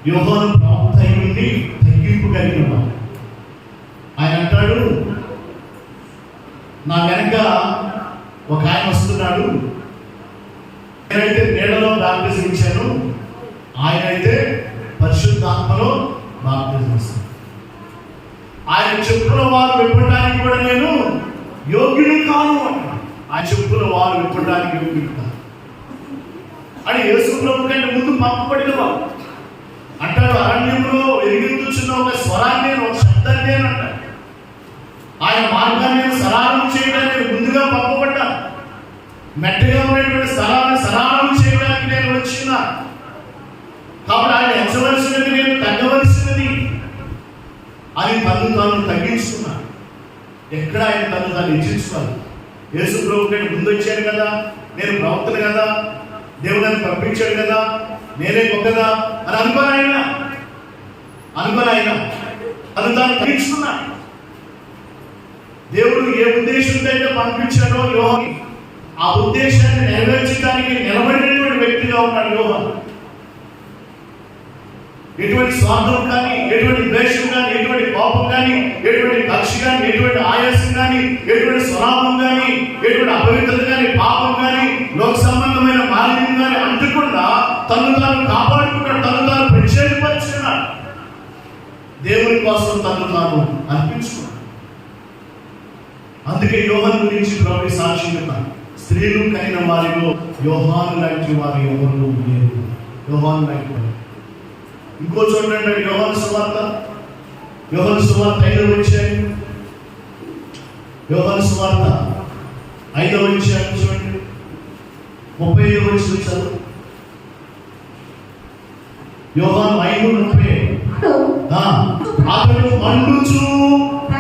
యోహాను ప్రవక్త అయి ఉండి తగ్గింపు కలిగిన వాడు. ఆయన అంటాడు, నా వెనక ఒక ఆయన వస్తున్నాడు, నేనైతే నీడలో బాప్టిజం ఇచ్చాను, ఆయన అయితే పరిశుద్ధాత్మలో బాప్టిజం ఇస్తాను. ఆయన చెప్పుల వారు విప్పడానికి కూడా నేను యోగ్యుడు కాను అంటాడు. ఆయన చెప్పుల వారు విప్పడానికి యోగ్యుడు కాను అని యేసు ప్రభు కంటే ముందు పంపబడిన వాడు అంటాడు. అరణ్యంలో ఎగిరిస్తున్న ఒక స్వరాన్ని, ఒక శబ్దాన్ని అంటాడు. ఆయన మార్గాన్ని సరళం చేయడానికి ముందుగా పంపబడ్డాను. మెట్టగా ఉన్నటువంటి స్థలాన్ని సరళం చేయడానికి నేను వచ్చినా. కాబట్టి ఆయన ఎంచవలసినది, నేను తగ్గవలసినది అని తను తాను తగ్గించుకున్నాను. ఎక్కడ ఆయన తను తాను హెచ్చించుకోవాలి. యేసు ప్రభు కంటే ముందు వచ్చాను కదా, నేను ప్రవక్తను కదా, దేవుడు నన్ను పంపించాడు కదా, నేనే గొప్పదా అని అనుకోని ఆయన తను తాను తగ్గించుకున్నాను. దేవుడు ఏ ఉద్దేశంతో అయితే పంపించాడో యోహాను, ఆ ఉద్దేశాన్ని నెరవేర్చడానికి నిలబడినటువంటి వ్యక్తిగా ఉన్నాడు యోహాను. ఎటువంటి స్వార్థం కానీ, ఎటువంటి ద్వేషం కానీ, ఎటువంటి కోపం కానీ, ఎటువంటి కక్ష కానీ, ఎటువంటి ఆయాసం కానీ, ఎటువంటి స్వలాభం కానీ, ఎటువంటి అపవిత్రత కానీ, పాపం కానీ, లోక సంబంధమైన మాలిన్యం కానీ అంటకుండా తను తాను కాపాడుకున్నాడు, తను తాను ప్రత్యేకపరుచుకున్నాడు, దేవుని కోసం తను తాను అర్పించుకున్నాడు. అందుకే యోహాను గురించి ప్రభు సాక్షిగా, స్త్రీలు కనిన వారిలో యోహాను లాంటి వారు ఎవరు లేరు. యోహాను లాంటి వారు. ఇంకో చూడండి, యోహాను సువార్త 5వ అధ్యాయం, యోహాను సువార్త 5వ అధ్యాయం చూడండి, 35వ వచనం చదువు. యోహాను 5:30. అతడు మండుచు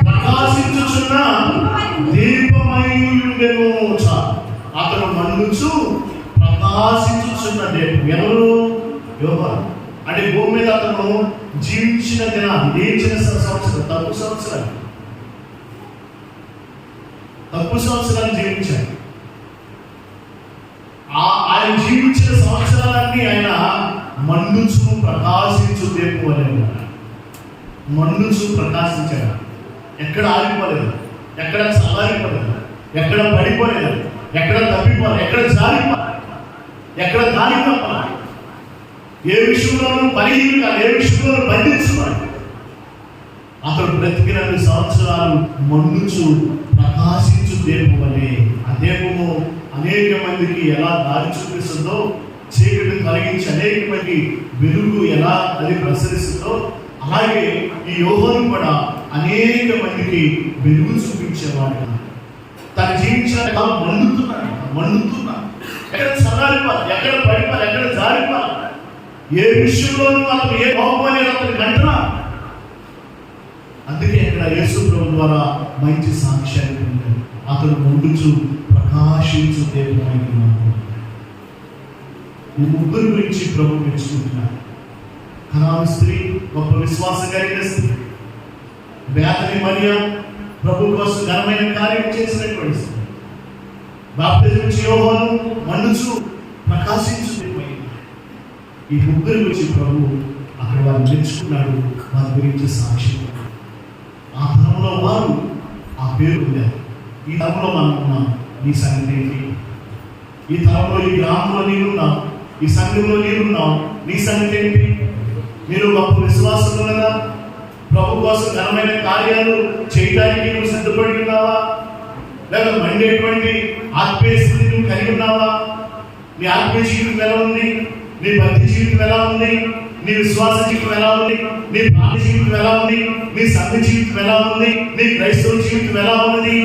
ప్రకాశించుచున్న దీపమై ఉండెను. అతడు మండుచు ప్రకాశించుచున్న దీపం. ఎవరు? యోహాను. అంటే భూమి మీద అతను జీవించిన దినాలు, జీవించిన సంవత్సరం, తప్పు సంవత్సరాలు జీవించాడు. ఆయన జీవించిన సంవత్సరాలన్నీ ఆయన మండుచు ప్రకాశించు దీపం అని అన్నాడు. మండుచు ప్రకాశించాడు. ఎక్కడ ఆగిపోలేదు, ఎక్కడ చల్లారిపోలేదు, ఎక్కడ పడిపోలేదు, ఎక్కడ తప్పిపోలేదు, ఎక్కడ జారిపోలేదు, ఎక్కడ దారి తప్పలేదు. ఏ విషయంలోనూ బలహీన కాదు, ఏ విషయంలోనూ బంధించున్నాడు. అతడు బ్రతికిన సంవత్సరాలు మండుచు ప్రకాశించు దీపం అనే ఆ దీపము అనేక మందికి ఎలా దారి చూపిస్తుందో, చీకటి కలిగించి అనేక మంది వెలుగు ఎలా అది ప్రసరిస్తుందో, అలాగే ఈ యోహాను కూడా అనేక మందికి వెలుగు చూపించేవాడు. తను జీవించాక మండుతున్నాడు. ఎక్కడ చల్లారిపోవాలి, ఎక్కడ పడిపోవాలి, ఎక్కడ జారిపోవాలి, ఏ విషయంలోనూ అతను ఏ కోపం అనేది అతను గంటనా. అందుకే ఇక్కడ యేసు ప్రభు ద్వారా మంచి సాక్ష్యాన్ని పొందాడు. అతను మండుచు ప్రకాశించు దీపమై ఉన్నాడు. ఈ ముగ్గురు గురించి ప్రభు మెచ్చుకుంటున్నాడు. కనాను స్త్రీ గొప్ప విశ్వాసం కలిగిన స్త్రీ. బేతని మరియా ప్రభు కోసం ఘనమైన కార్యం చేసినటువంటి స్త్రీ. బాప్తిజం ఇచ్చి యోహాను మండుచు ప్రకాశించు దీపమై. ఈ ముగ్గురు గురించి ప్రభు అక్కడ వారు మెచ్చుకున్నాడు, వారి గురించి సాక్ష్యం. ఆ తరంలో వారు ఆ పేరు పొందారు. ఈ తరంలో మనం ఉన్నాం. నీ సంగతి ఏంటి? ఈ తరంలో, ఈ గ్రామంలో నీరున్నాం, ఈ సంఘంలో నీరున్నాం, నీ సంగతి ఏంటి? మీరు గొప్ప విశ్వాసం ఉన్నదా? ప్రభు కోసం ఘనమైన కార్యాలు చేయడానికి నువ్వు సిద్ధపడి ఉన్నావా? లేదా మండేటువంటి ఆత్మీయ స్థితి నువ్వు కలిగి ఉన్నావా? నీ ఆత్మీయ జీవితం ఎలా ఉంది? నీ భక్తి జీవితం ఎలా ఉంది? నీ విశ్వాస జీవితం ఎలా ఉంది? నీ ప్రాణ జీవితం ఎలా ఉంది? నీ సంఘ జీవితం ఎలా ఉంది? నీ క్రైస్తవ జీవితం ఎలా ఉన్నది?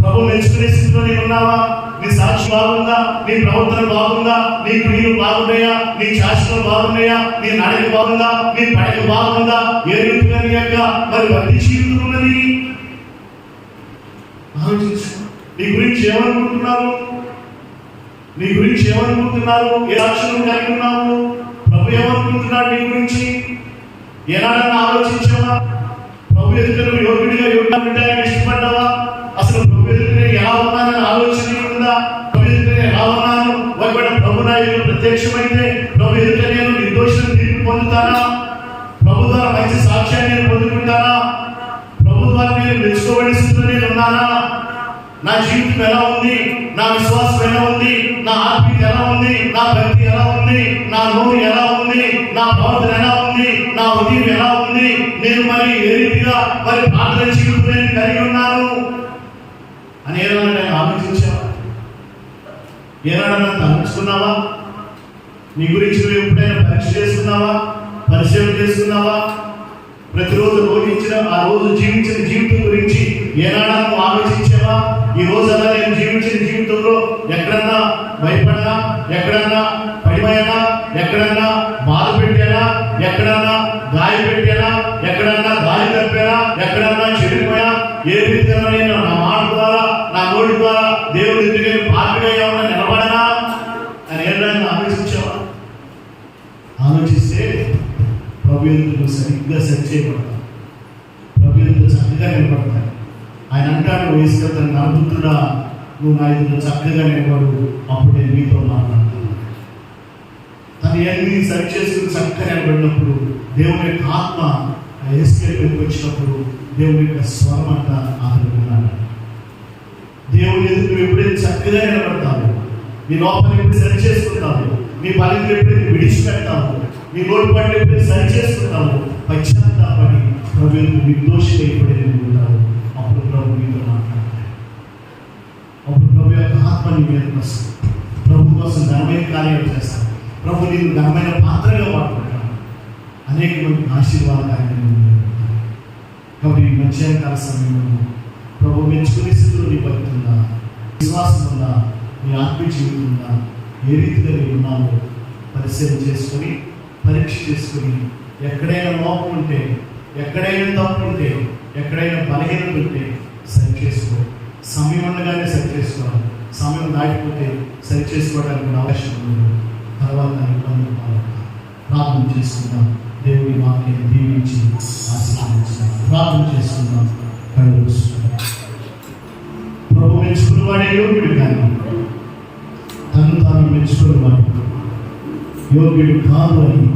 ప్రభు మెచ్చుకునే స్థితిలో నీవు ఉన్నావా? నీ సాక్షి బాగుందా? నీ ప్రవర్తన బాగుందా? నీ క్రియలు బాగున్నాయా? నీ శాస్త్రం బాగున్నాయా? నీ నడక బాగుందా? నీ పడక బాగుందా? ఏ రీతిగా నీ యొక్క మరి భక్తి జీవితం ఉన్నది? ఆలోచించు. నీ గురించి ఏమనుకుంటున్నారు? నీ గురించి ఏమనుకుంటున్నారు? ఏ సాక్ష్యం కలిగి ఉన్నావు? ప్రభు ఏమనుకుంటున్నాడు నీ గురించి? ఏనాడన్నా ఆలోచించావా? ప్రభు ఎదుట యోగుడిగా యోగ్యుడిగా ఇష్టపడ్డావా? అసలు ప్రభు ఎదుట ఎలా ఉన్నానని ఆలోచన ఉందా? ప్రభు ఎదుట ఎలా ఉన్నాను? ఒకవేళ ప్రభు నా ఎదుట ప్రత్యక్షమైతే ప్రభు ఎదుట నేను నిర్దోషం తీర్పు పొందుతానా? ప్రభు ద్వారా మంచి సాక్ష్యాన్ని నేను పొందుకుంటానా? ప్రభు ద్వారా నేను మెచ్చుకోబడి స్థితిలో నేను ఉన్నానా? నా జీవితం ఎలా ఉంది? నా విశ్వాసం ఎలా ఉంది? నా ఆత్మీయత ఎలా ఉంది? నా భక్తి ఎలా ఉంది? నా నోరు ఎలా ఉంది? నా ప్రవర్తన ఎలా ఉంది? నా ఉదయం ఎలా ఉంది? నేను మరి ఏ రీతిగా మరి ప్రార్థన జీవితం నేను కలిగి ఉన్నాను అని ఏదైనా నేను ఆలోచించావా? ఏనాడన్నా తలంచుకున్నావా? నీ గురించి నువ్వు ఎప్పుడైనా పరీక్ష చేసుకున్నావా? పరిశీలన చేసుకున్నావా? ప్రతిరోజు రోజు ఆ రోజు జీవించిన జీవితం గురించి ఏనాడా నువ్వు ఆలోచించావా? ఈ రోజు అలా నేను జీవించిన జీవితంలో ఎక్కడన్నా భయపడ్డా, ఎక్కడన్నా పడిపోయానా, ఎక్కడన్నా బాధ పెట్టానా, ఎక్కడన్నా గాయ పెట్టానా, ఎక్కడన్నా గాలి తప్పానా, ఎక్కడన్నా చెడిపోయా, ఏ రీతిగా నేను నా మాట ద్వారా నా నోటి ద్వారా దేవుడి దగ్గర పాపిగా ఏమన్నా నిలబడనా అని ఏదైనా ఆలోచించావా? ఆలోచిస్తే ప్రభు సరిగ్గా సెట్ చేయబడతాం. ప్రభు చక్కగా నిలబడతాయి. ఆయన అంటాడు, వేసుకెళ్తాను నమ్ముతున్నా, నువ్వు నా ఎదురు చక్కగా నిలబడు, అప్పుడు నేను మీతో మాట్లాడతాను. తను ఎన్ని సరి చేసుకుని చక్కగా నిలబడినప్పుడు దేవుని యొక్క ఆత్మ వేసుకెళ్ళి వచ్చినప్పుడు దేవుని యొక్క స్వరం అంట అతను విన్నాడు. దేవుని ఎదురు ఎప్పుడైతే చక్కగా నిలబడతావు, నీ లోపల ఎప్పుడు సరి చేసుకుంటావు, నీ బలిని ఎప్పుడైతే విడిచిపెడతావు, నీ నోటి పట్ల ఎప్పుడైతే సరి చేసుకుంటావు, పశ్చాత్తాపడి ప్రభు నిర్దోషిగా ఎప్పుడైతే ఉంటావు, అప్పుడు ప్రభు మీతో మాట్లాడతాడు. అప్పుడు ప్రభు యొక్క ఆత్మ నీ మీదకి వస్తుంది. ప్రభు కోసం ఘనమైన కార్యాలు చేస్తాను. ప్రభు నేను ఘనమైన పాత్రగా వాడుకుంటాను. అనేక మంది ఆశీర్వాదాలు. కాబట్టి ఈ మధ్యాహ్నకాల సమయంలో ప్రభు మెచ్చుకునే స్థితిలో నీ బతుకుతుందా, విశ్వాసం ఉందా, నీ ఆత్మీయ జీవితం ఉందా, ఏ రీతిగా నీ ఉన్నావో పరిశీలన చేసుకొని పరీక్ష చేసుకొని ఎక్కడైనా లోపం ఉంటే, ఎక్కడైనా తప్పు ఉంటే, ఎక్కడైనా బలహీనత ఉంటే సరి చేసుకో. సమయం ఉండగానే సరి చేసుకోవాలి. సమయం దాటిపోతే సరి చేసుకోవడానికి అవకాశం ఉంది. తర్వాత ఇబ్బందులు పాలవుతాం. ప్రార్థన చేసుకుందాం. దేవుడి వాక్యాన్ని దీవించి ఆశీర్వదించుదాం. ప్రార్థన చేసుకుందాం. కళ్ళు మూసుకుందాం. ప్రభు మెచ్చుకున్నవాడే యోగ్యుడు, కానీ తను తాను మెచ్చుకున్నవాడు యోగ్యుడు కాదు అని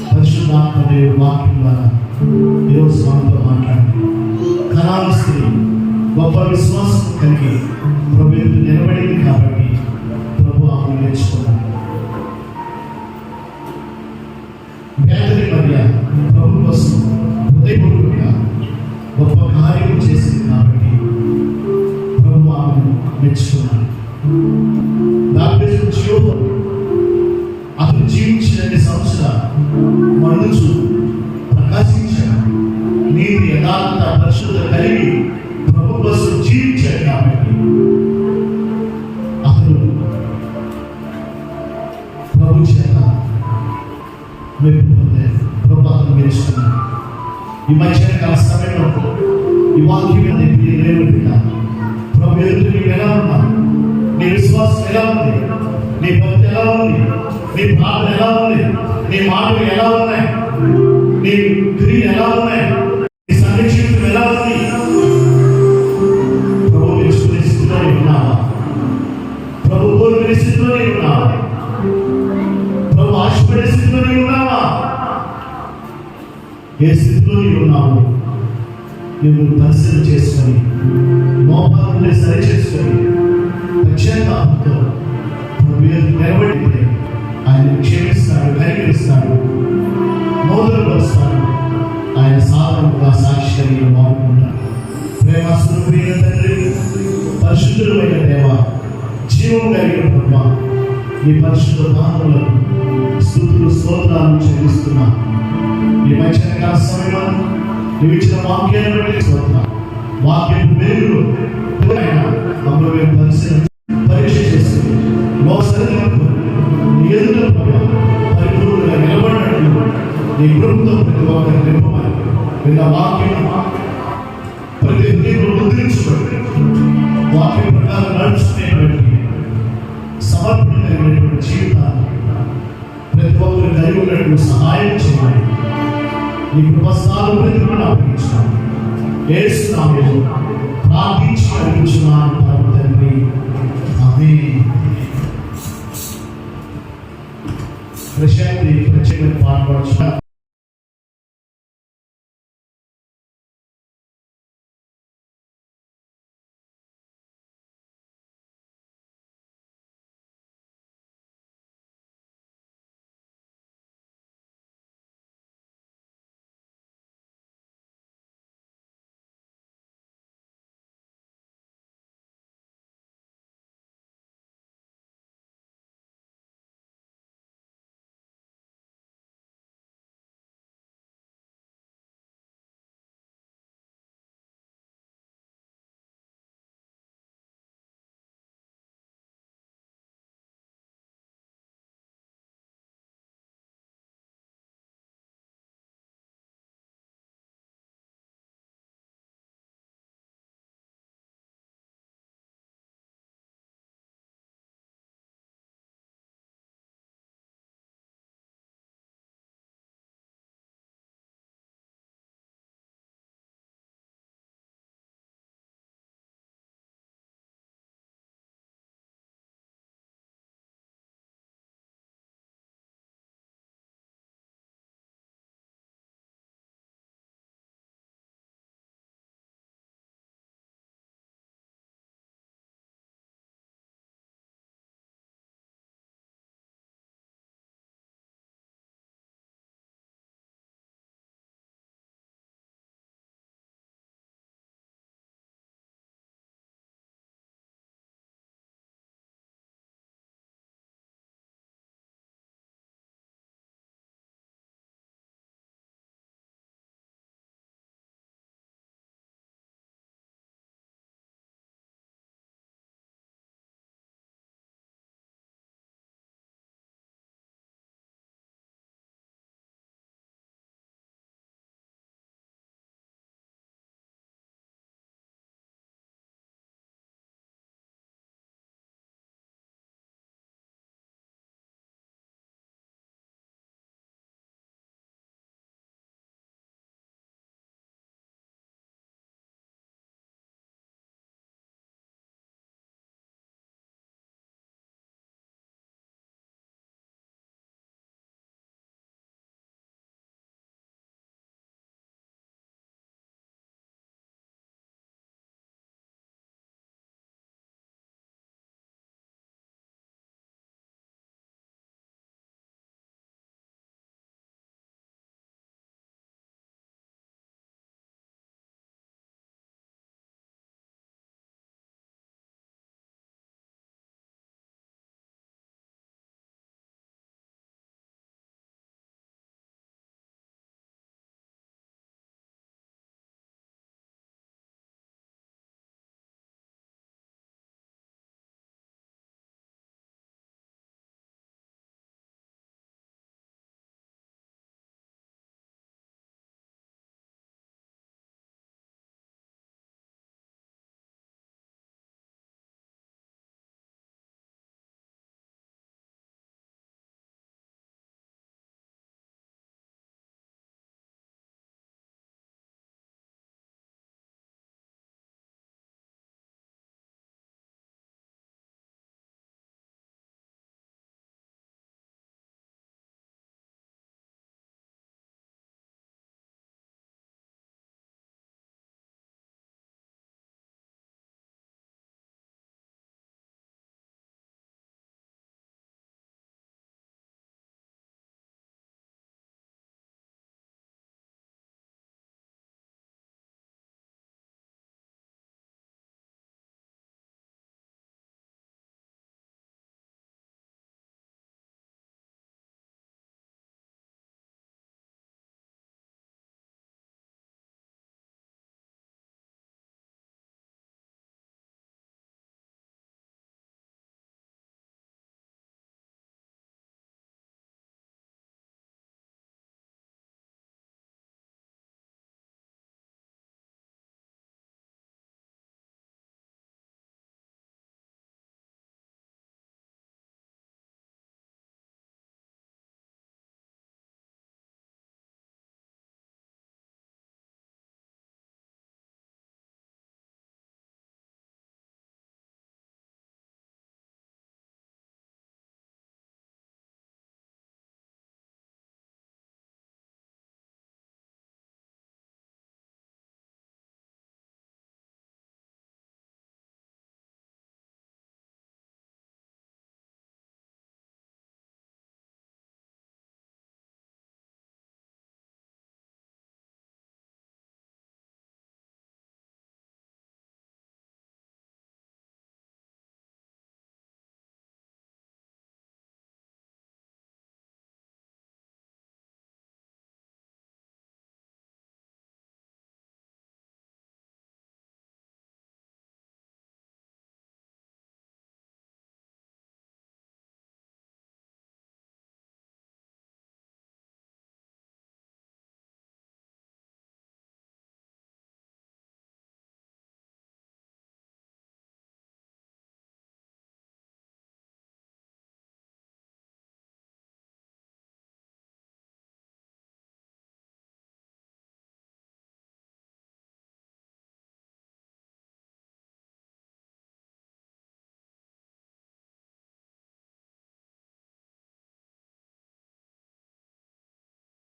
పరిశుద్ధాత్మ దేవుడి వాక్యం ద్వారా ఈరోజు మనతో మాట్లాడి, కనాను స్త్రీ గొప్ప విశ్వాసం కలిగి ప్రభు ఎదుట నిలబడింది కాబట్టి ప్రభు ఆమెను మెచ్చుకున్నాడు. పేదరి మధ్య ప్రభు కోసం హృదయపూర్వకంగా గొప్ప కార్యం చేసింది కాబట్టి ప్రభు ఆమెను మెచ్చుకున్నాడు. అతను జీవించిన సంవత్సరాలు మనుచు ప్రకాశించాడు. నీతి యథార్థ పరిశుద్ధ కలిగి ప్రభు కోసం జీవించాడు కాబట్టి అతను ప్రభు చేత మెప్పు పొందాడు. ప్రభు అతను మెచ్చుకున్నాడు. ఈ మధ్యాహ్నకాల సమయంలో ఈ వాక్యం ప్రభు ఎదుట నీవు ఎలా ఉన్నావు? నీ విశ్వాసం ఎలా ఉంది? నీ భక్తి ఎలా ఉంది? నీ ప్రార్థన ఎలా ఉంది? నీ మాటలు ఎలా ఉన్నాయి? నీ క్రియ ఎలా ఉన్నాయి? నీ సంరక్షణ ఎలా ఉంది? ప్రభు మెచ్చుకునే స్థితిలో ఉన్నావా? ప్రభు కోరుకునే స్థితిలో ఉన్నావా? ప్రభు ఆశపడే స్థితిలో ఉన్నావా? ఏ స్థితిలో ఉన్నావు? నువ్వు పరిశీలన చేసుకొని మోపాలను సరి చేసుకొని పశ్చాత్తాపంతో నిలబడితే ఆయన క్షమిస్తాడు, కనికరిస్తాడు, మోదలుపరుస్తాడు. ఆయన సాధనగా సాక్షిగా వాడుకుంటాడు. ప్రేమ స్వరూపైన తండ్రి, పరిశుద్ధులైన దేవ, జీవం కలిగిన బ్రహ్మ, ఈ పరిశుద్ధ పాదములకు స్తుతులు స్తోత్రాలు చెల్లిస్తున్నా. ఈ మధ్యాహ్నకాల సమయంలో నువ్వు ఇచ్చిన వాక్యాన్ని బట్టి స్తోత్రం. వాక్యం వెలుగులో మమ్మల్ని పరీక్ష చేసుకుని ఎదుట పరిపూర్ణంగా నిలబడినట్లు నీ కృపతో ప్రతి ఒక్కరి నింపమని విన్న వాక్యం ప్రతి హృదయంలో ముద్రించబడి వాక్యం ప్రకారం నడుచుకునేటువంటి నువ్వు సహాయం చేయాలి. నీ కృపస్థానం ప్రతిమను అప్పగించాను. యేసు నామములో ప్రార్థించి అడుగుచున్నాను పరమ తండ్రి. ఆమేన్. ప్రశాంతి ప్రత్యేకమైన పాల్గొనవచ్చు.